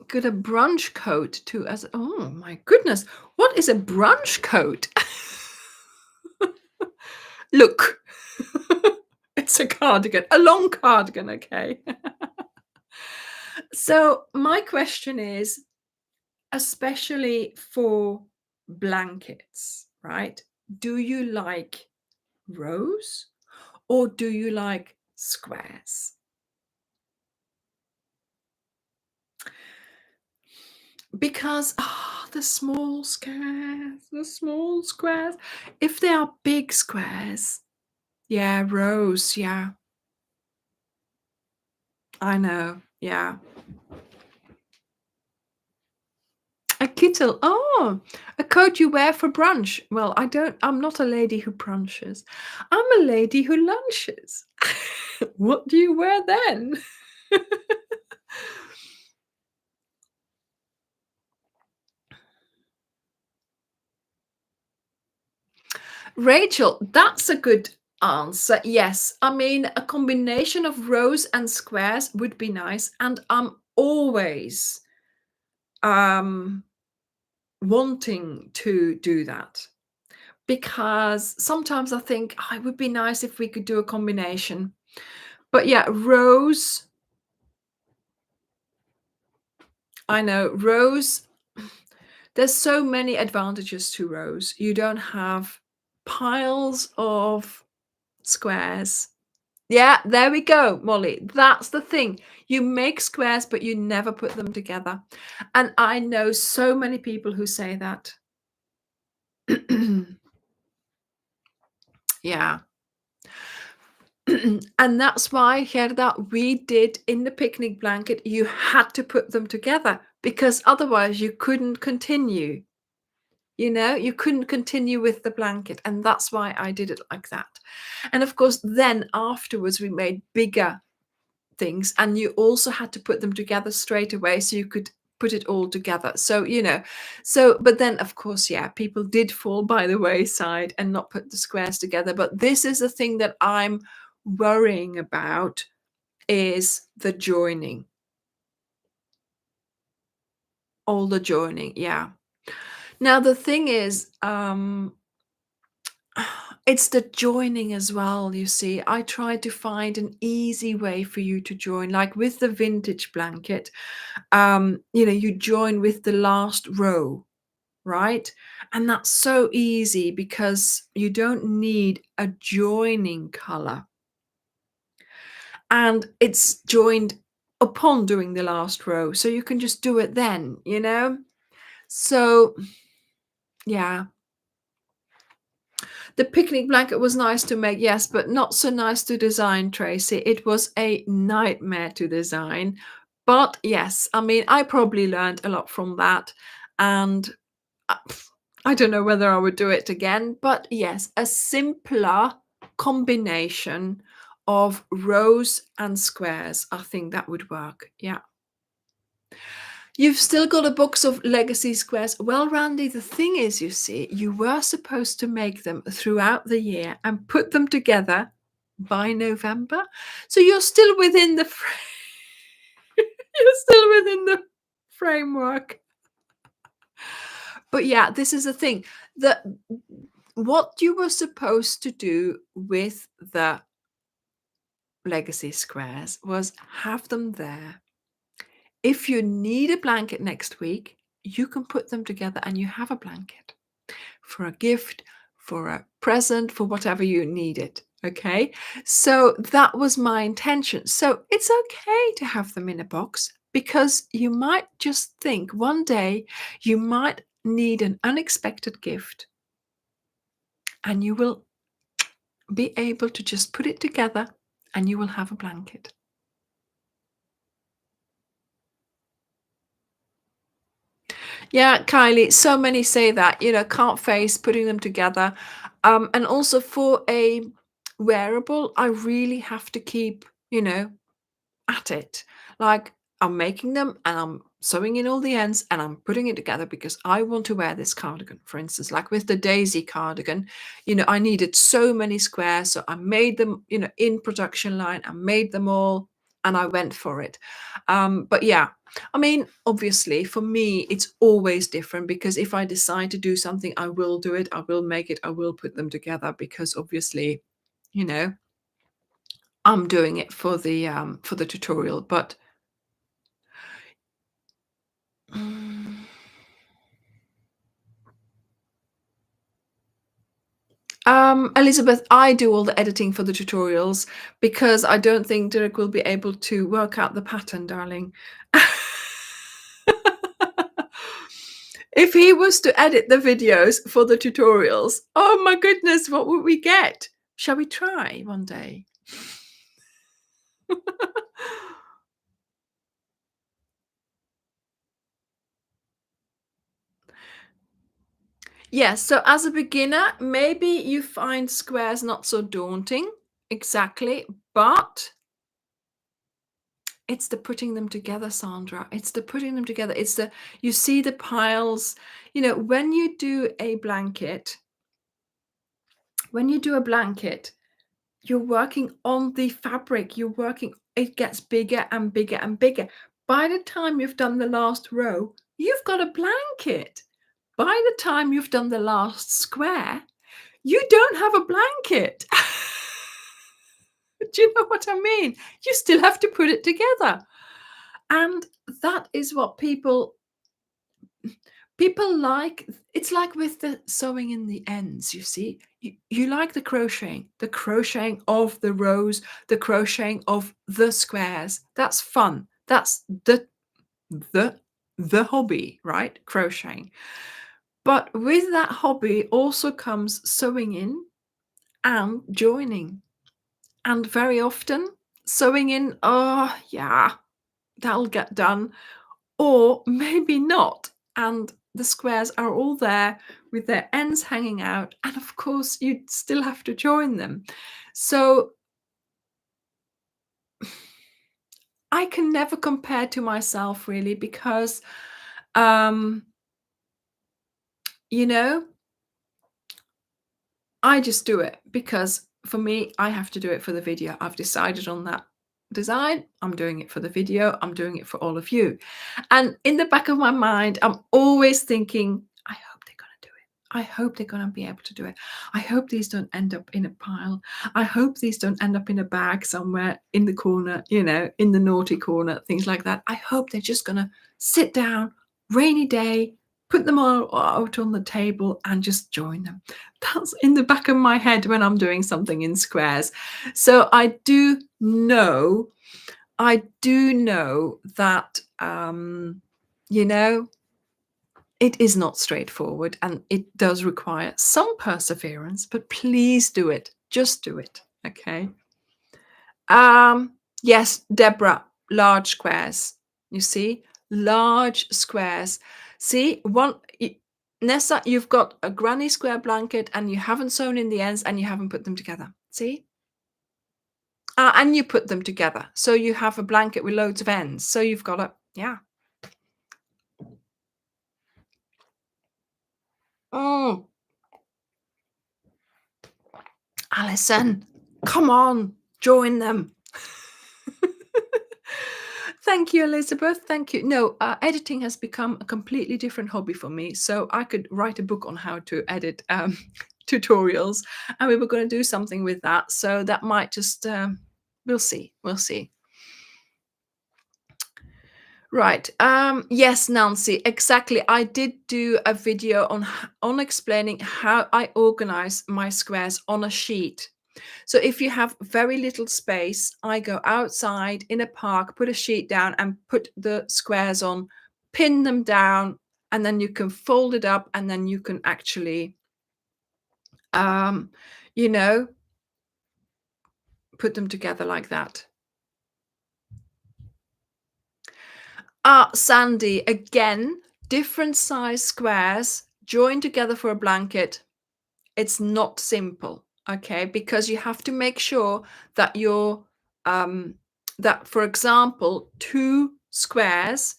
Got a brunch coat too. As oh my goodness, what is a brunch coat? Look, it's a cardigan, a long cardigan. Okay. So my question is, especially for blankets, right? Do you like rows or do you like squares? Because the small squares. If they are big squares, yeah, rows, yeah. I know, yeah. A kittel. Oh, a coat you wear for brunch. Well, I'm not a lady who brunches. I'm a lady who lunches. What do you wear then? Rachel, that's a good answer. Yes. I mean, a combination of rows and squares would be nice. And I'm always um wanting to do that because sometimes I think, "Oh, it would be nice if we could do a combination." But yeah, rows, I know rows, there's so many advantages to rows. You don't have piles of squares. Yeah, there we go, Molly. That's the thing. You make squares, but you never put them together. And I know so many people who say that. Yeah. And that's why, Gerda, we did in the picnic blanket, you had to put them together because otherwise you couldn't continue. You couldn't continue with the blanket, and that's why I did it like that. And of course, then afterwards, we made bigger things, and you also had to put them together straight away so you could put it all together. So but then of course, yeah, people did fall by the wayside and not put the squares together. But this is the thing that I'm worrying about, is the joining, all the joining. Yeah. Now the thing is, it's the joining as well, you see. I tried to find an easy way for you to join, like with the vintage blanket. You join with the last row, right? And that's so easy because you don't need a joining color. And it's joined upon doing the last row. So you can just do it then. So, yeah. The picnic blanket was nice to make, yes, but not so nice to design, Tracy. It was a nightmare to design. But yes, I mean, I probably learned a lot from that. And uh, I don't know whether I would do it again. But yes, a simpler combination of rows and squares, I think that would work. Yeah. You've still got a box of legacy squares. Well, Randy, the thing is, you see, you were supposed to make them throughout the year and put them together by November. So you're still within the you're still within the framework. But yeah, this is the thing. That what you were supposed to do with the legacy squares was have them there. If you need a blanket next week, you can put them together and you have a blanket for a gift, for a present, for whatever you need it. Okay. So that was my intention. So it's okay to have them in a box because you might just think one day you might need an unexpected gift and you will be able to just put it together and you will have a blanket. Yeah, Kylie, so many say that, can't face putting them together. And also for a wearable, I really have to keep, at it. Like I'm making them and I'm sewing in all the ends and I'm putting it together because I want to wear this cardigan, for instance, like with the Daisy cardigan, I needed so many squares. So I made them, in production line, I made them all and I went for it. But yeah, I mean, obviously for me, it's always different because if I decide to do something, I will do it. I will make it. I will put them together because obviously, you know, I'm doing it for the tutorial, but mm, Elizabeth, I do all the editing for the tutorials because I don't think Derek will be able to work out the pattern, darling. If he was to edit the videos for the tutorials, oh my goodness, what would we get? Shall we try one day? Yes, so as a beginner, maybe you find squares not so daunting. Exactly. But it's the putting them together, Sandra. It's the putting them together. You see the piles. When you do a blanket, you're working on the fabric. It gets bigger and bigger and bigger. By the time you've done the last row, you've got a blanket. By the time you've done the last square, you don't have a blanket. Do you know what I mean? You still have to put it together. And that is what people like. It's like with the sewing in the ends, you see. You like the crocheting of the rows, the crocheting of the squares. That's fun. That's the the hobby, right? Crocheting. But with that hobby also comes sewing in and joining. And very often sewing in, oh yeah, that'll get done. Or maybe not. and the squares are all there with their ends hanging out, and of course you still have to join them. So I can never compare to myself really, because um you know, I just do it because for me, I have to do it for the video. I've decided on that design. I'm doing it for the video. I'm doing it for all of you. And in the back of my mind, I'm always thinking, I hope they're going to do it. I hope they're going to be able to do it. I hope these don't end up in a pile. I hope these don't end up in a bag somewhere in the corner, in the naughty corner, things like that. I hope they're just going to sit down, rainy day, put them all out on the table and just join them. That's in the back of my head when I'm doing something in squares. So I do know that, you know, it is not straightforward and it does require some perseverance, but please do it. Just do it. Okay. Yes, Deborah, large squares. You see, large squares. See, Nessa, you've got a granny square blanket and you haven't sewn in the ends and you haven't put them together. See? And you put them together. So you have a blanket with loads of ends. So you've got yeah. Oh, Alison, come on, join them. Thank you, Elizabeth. Thank you. No, editing has become a completely different hobby for me. So I could write a book on how to edit tutorials, and we were going to do something with that. So that might just, we'll see. We'll see. Right. Yes, Nancy, exactly. I did do a video on explaining how I organize my squares on a sheet. So if you have very little space, I go outside in a park, put a sheet down and put the squares on, pin them down, and then you can fold it up and then you can actually, um, you know, put them together like that. Sandy, again, different size squares joined together for a blanket. It's not simple, okay? Because you have to make sure that that, for example, two squares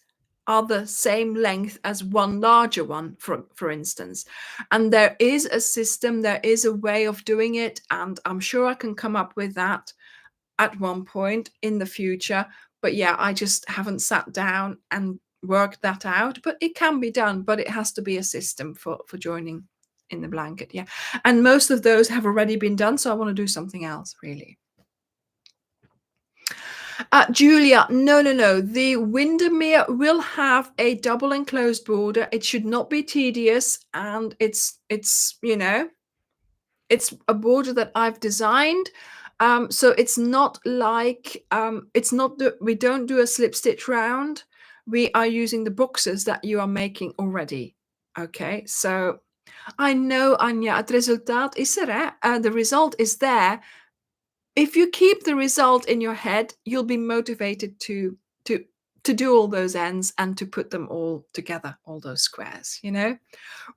are the same length as one larger one, for instance. And there is a system, there is a way of doing it, and I'm sure I can come up with that at one point in the future. But yeah, I just haven't sat down and worked that out. But it can be done, but it has to be a system for joining in the blanket. Yeah. And most of those have already been done. So I want to do something else, really. Julia, no. The Windermere will have a double enclosed border. It should not be tedious, and it's it's a border that I've designed. So it's not like we don't do a slip stitch round. We are using the boxes that you are making already. Okay, so I know, Anja, het resultaat is er, hè? The result is there. If you keep the result in your head, you'll be motivated to to do all those ends and to put them all together, all those squares,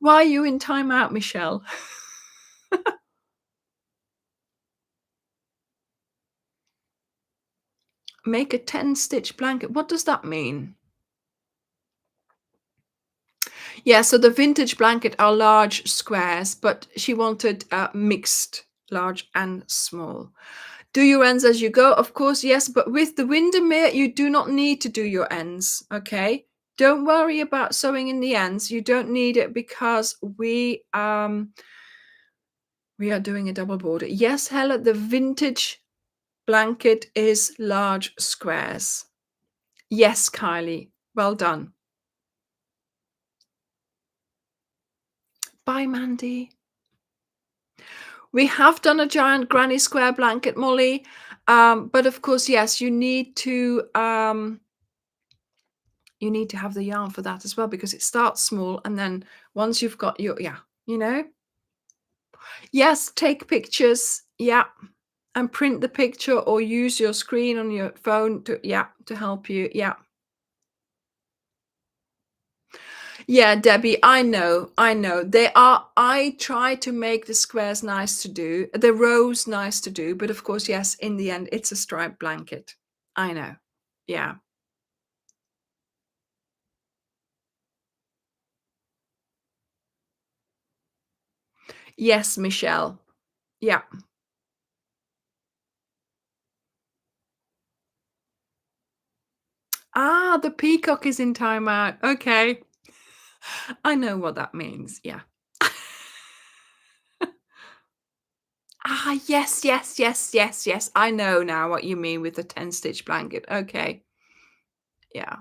Why are you in timeout, Michelle? Make a 10-stitch blanket. What does that mean? Yeah, so the vintage blanket are large squares, but she wanted mixed, large and small. Do your ends as you go, of course, yes, but with the Windermere, you do not need to do your ends, okay? Don't worry about sewing in the ends. You don't need it because we are doing a double border. Yes, Hella, the vintage blanket is large squares. Yes, Kylie, well done. Bye, Mandy. We have done a giant granny square blanket, Molly. But of course, yes, you need to have the yarn for that as well, because it starts small and then once you've got your, Yes, take pictures, and print the picture or use your screen on your phone to help you, Yeah, Debbie, I know. They are I try to make the squares nice to do, the rows nice to do, but of course, yes, in the end, it's a striped blanket. I know. Yeah. Yes, Michelle. Yeah. Ah, the peacock is in timeout. Okay. I know what that means. Yeah. Ah, yes, yes, yes, yes, yes. I know now what you mean with the 10 stitch blanket. Okay. Yeah.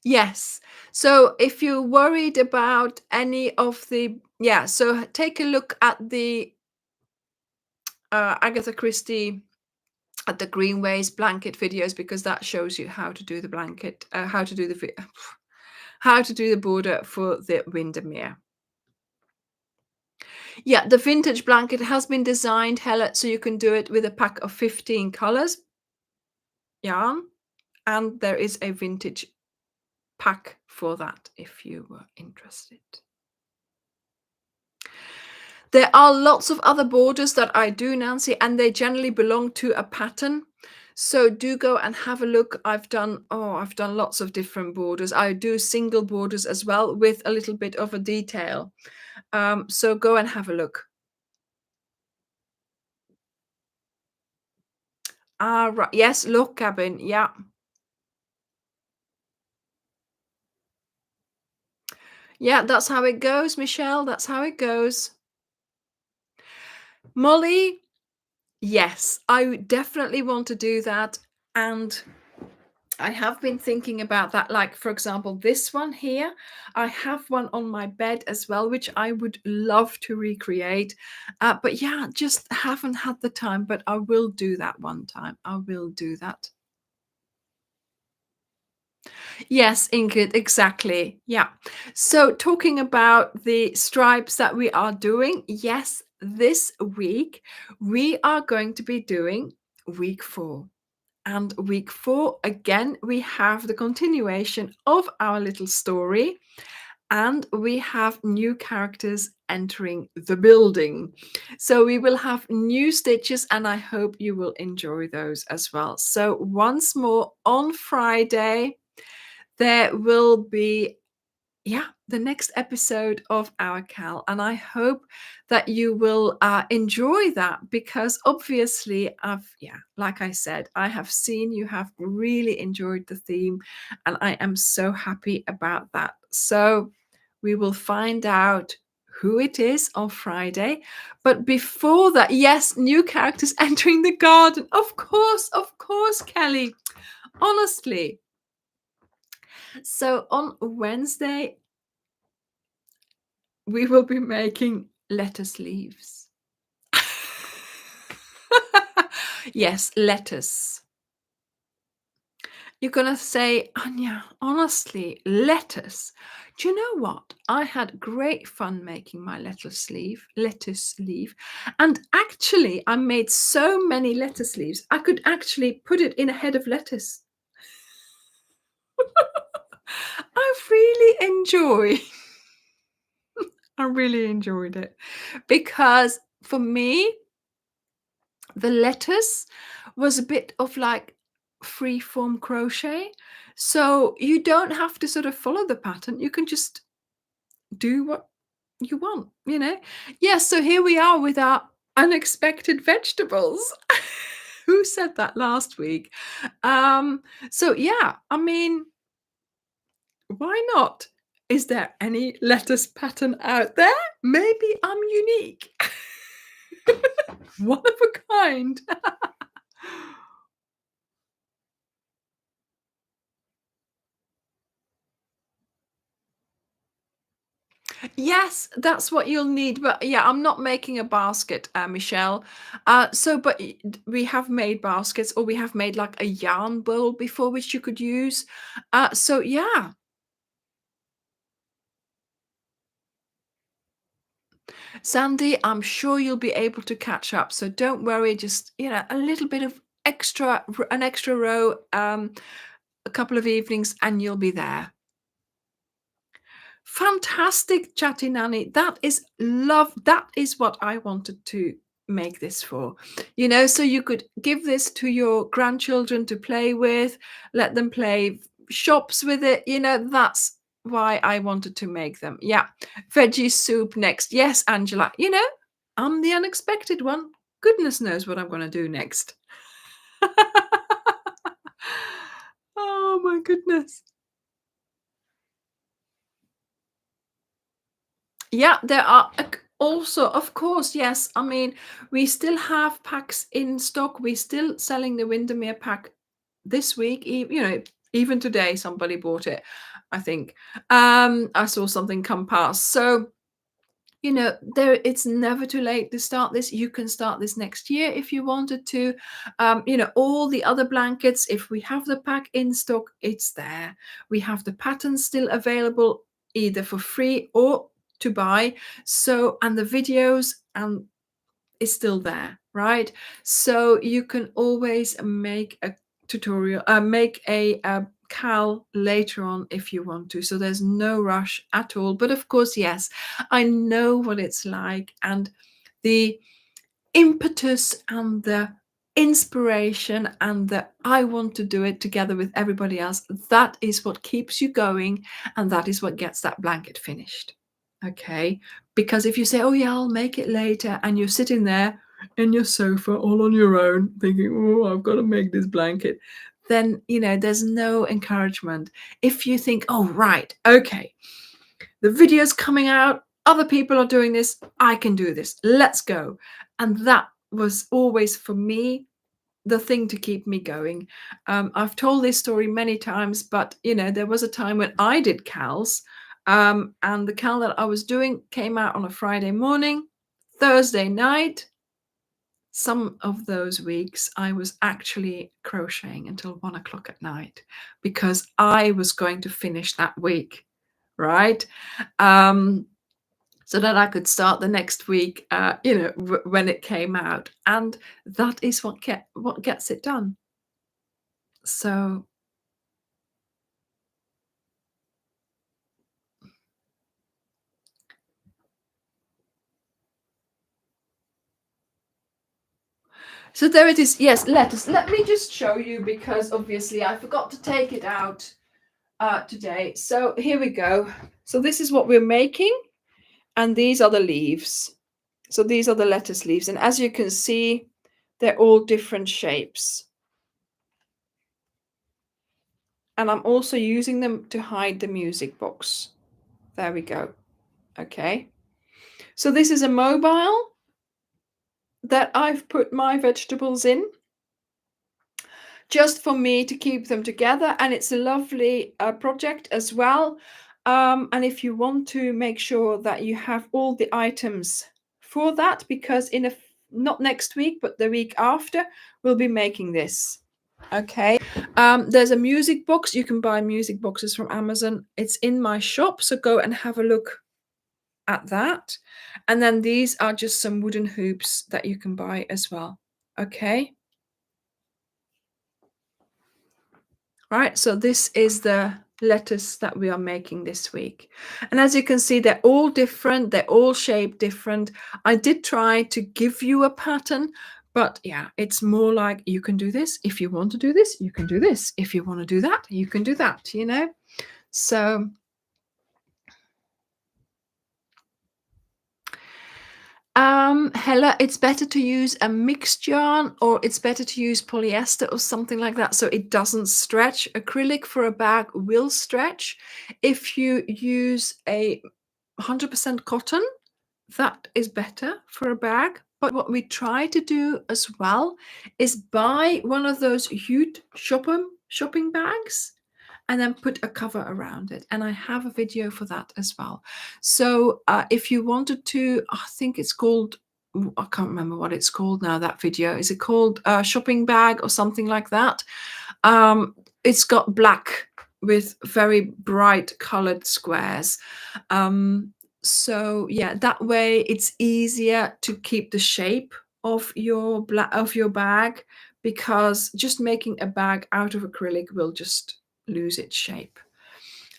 Yes. So if you're worried about any of the, yeah, so take a look at the Agatha Christie at the Greenways blanket videos because that shows you how to do the blanket, how to do the how to do the border for the Windermere. Yeah, the vintage blanket has been designed, Hella, so you can do it with a pack of 15 colors yarn, and there is a vintage pack for that if you were interested. There are lots of other borders that I do, Nancy, and they generally belong to a pattern. So do go and have a look. I've done lots of different borders. I do single borders as well with a little bit of a detail. So go and have a look. Ah, right. Yes, look, cabin. Yeah. Yeah, that's how it goes, Michelle. That's how it goes. Molly, yes, I definitely want to do that. And I have been thinking about that. Like, for example, this one here, I have one on my bed as well, which I would love to recreate. But yeah, just haven't had the time, but I will do that one time. I will do that. Yes, Ingrid, exactly. Yeah. So, talking about the stripes that we are doing, yes, this week we are going to be doing week 4. And week 4, again, we have the continuation of our little story, and we have new characters entering the building. So we will have new stitches, and I hope you will enjoy those as well. So, once more on Friday, there will be, yeah, the next episode of our Cal, and I hope that you will enjoy that because obviously I've, yeah, like I said, I have seen you have really enjoyed the theme, and I am so happy about that. So we will find out who it is on Friday, but before that, yes, new characters entering the garden, of course, Kelly, honestly. So on Wednesday, we will be making lettuce leaves. Yes, lettuce. You're gonna say, Anya, honestly, lettuce. Do you know what? I had great fun making my lettuce leaf. And actually, I made so many lettuce leaves, I could actually put it in a head of lettuce. I really enjoy. I really enjoyed it because for me, the lettuce was a bit of like free form crochet. So you don't have to sort of follow the pattern. You can just do what you want, you know? Yeah, so here we are with our unexpected vegetables. Who said that last week? So yeah, I mean, why not? Is there any lettuce pattern out there? Maybe I'm unique. One of a kind. Yes, that's what you'll need. But yeah, I'm not making a basket, Michelle. We have made baskets, or we have made like a yarn bowl before, which you could use. So yeah, Sandy, I'm sure you'll be able to catch up. So don't worry. Just a little bit of an extra row. a couple of evenings and you'll be there. Fantastic, Chatty Nanny. That is love. That is what I wanted to make this for. So you could give this to your grandchildren to play with, let them play shops with it. That's why I wanted to make them. Yeah. Veggie soup next. Yes, Angela. I'm the unexpected one. Goodness knows what I'm going to do next. Oh my goodness. Yeah, there are also, of course, yes. I mean, we still have packs in stock. We're still selling the Windermere pack this week. Even today, somebody bought it, I think. I saw something come past. So, it's never too late to start this. You can start this next year if you wanted to. All the other blankets, if we have the pack in stock, it's there. We have the patterns still available either for free or to buy. So, and the videos and is still there, right? So you can always make a tutorial, make a cal later on if you want to. So there's no rush at all. But of course, yes, I know what it's like, and the impetus and the inspiration and the I want to do it together with everybody else, that is what keeps you going, and that is what gets that blanket finished. Okay, because if you say, oh yeah, I'll make it later, and you're sitting there in your sofa all on your own thinking, oh, I've got to make this blanket, then there's no encouragement. If you think, oh right, okay, the video's coming out, other people are doing this, I can do this, let's go. And that was always for me the thing to keep me going. I've told this story many times, but there was a time when I did cals, and the cal that I was doing came out on a Friday morning. Thursday night, some of those weeks I was actually crocheting until 1 o'clock at night because I was going to finish that week, right? So that I could start the next week, when it came out. And that is what gets it done. So there it is. Yes, lettuce. Let me just show you, because obviously I forgot to take it out today. So here we go. So this is what we're making, and these are the leaves. So these are the lettuce leaves, and as you can see, they're all different shapes. And I'm also using them to hide the music box. There we go. Okay. So this is a mobile that I've put my vegetables in, just for me to keep them together. And it's a lovely project as well. And if you want to make sure that you have all the items for that, because not next week, but the week after, we'll be making this. Okay. There's a music box. You can buy music boxes from Amazon. It's in my shop. So go and have a look at that. And then these are just some wooden hoops that you can buy as well. Okay. Right, so this is the lettuce that we are making this week. And as you can see, they're all different. They're all shaped different. I did try to give you a pattern, but yeah, it's more like you can do this. If you want to do this, you can do this. If you want to do that, you can do that, So Hella, it's better to use a mixed yarn, or it's better to use polyester or something like that so it doesn't stretch. Acrylic for a bag will stretch. If you use a 100% cotton, that is better for a bag. But what we try to do as well is buy one of those huge shopping bags and then put a cover around it. And I have a video for that as well. So if you wanted to, I think it's called, I can't remember what it's called now, that video. Is it called shopping bag or something like that? It's got black with very bright colored squares. So yeah, that way it's easier to keep the shape of your bag, because just making a bag out of acrylic will just lose its shape.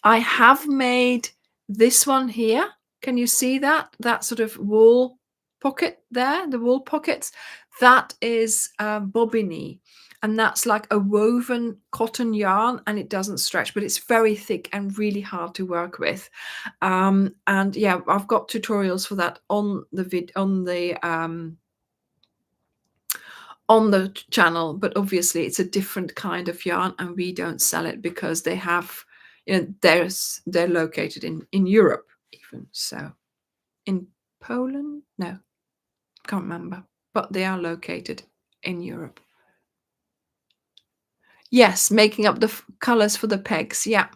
I have made this one here. Can you see that? That sort of wool pocket there, the wool pockets. That is bobini. And that's like a woven cotton yarn and it doesn't stretch, but it's very thick and really hard to work with. And yeah, I've got tutorials for that on the on the channel, but obviously it's a different kind of yarn and we don't sell it because they have, they're located in Europe even. So in Poland? No, can't remember, but they are located in Europe. Yes, making up the colors for the pegs. Yeah.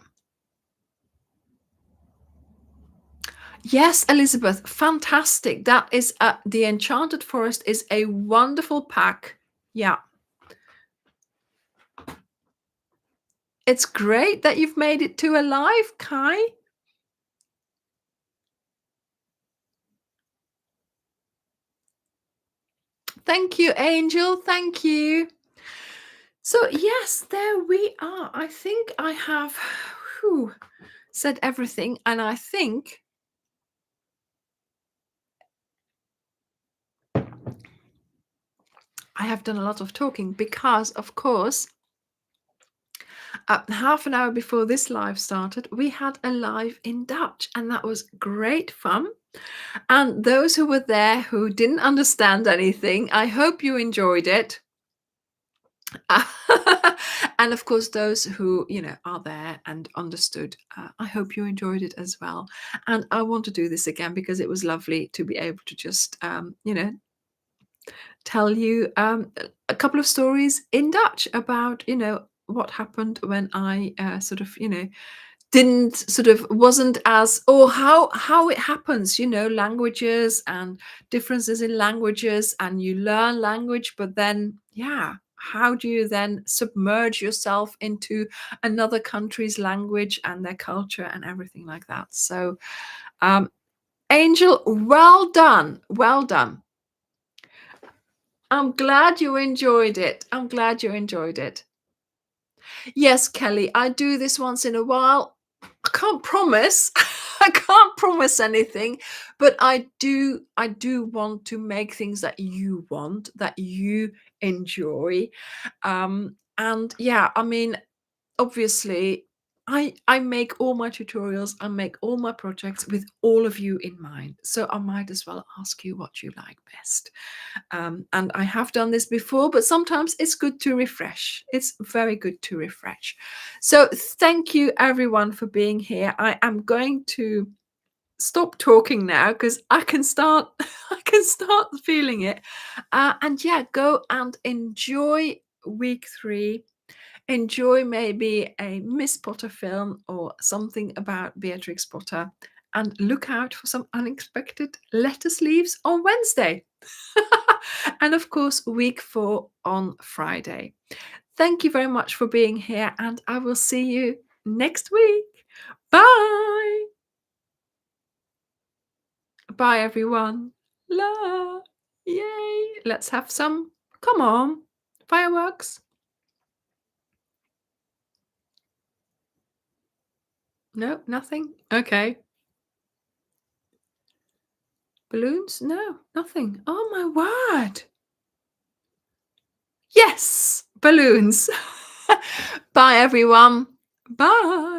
Yes, Elizabeth, fantastic. That is the Enchanted Forest is a wonderful pack. Yeah. It's great that you've made it to alive, Kai. Thank you, Angel. Thank you. So, yes, there we are. I think I have said everything, and I think I have done a lot of talking because, of course, half an hour before this live started, we had a live in Dutch, and that was great fun. And those who were there who didn't understand anything, I hope you enjoyed it. And of course, those who are there and understood, I hope you enjoyed it as well. And I want to do this again because it was lovely to be able to just tell you a couple of stories in Dutch about what happened when I sort of didn't sort of wasn't as or how it happens, languages and differences in languages, and you learn language, but then how do you then submerge yourself into another country's language and their culture and everything like that. So Angel, well done, well done. I'm glad you enjoyed it. I'm glad you enjoyed it. Yes, Kelly, I do this once in a while. I can't promise. I can't promise anything, but I do want to make things that you want, that you enjoy. And yeah, I mean, obviously I make all my tutorials, I make all my projects with all of you in mind. So I might as well ask you what you like best. And I have done this before, but sometimes it's good to refresh. It's very good to refresh. So thank you everyone for being here. I am going to stop talking now because I can start I can start feeling it. And yeah, go and enjoy week 3. Enjoy maybe a Miss Potter film or something about Beatrix Potter, and look out for some unexpected lettuce leaves on Wednesday. And of course, week 4 on Friday. Thank you very much for being here, and I will see you next week. Bye. Bye, everyone. La. Yay. Let's have some. Come on. Fireworks. No, nothing. Okay. Balloons? No, nothing. Oh my word. Yes, balloons. Bye, everyone. Bye.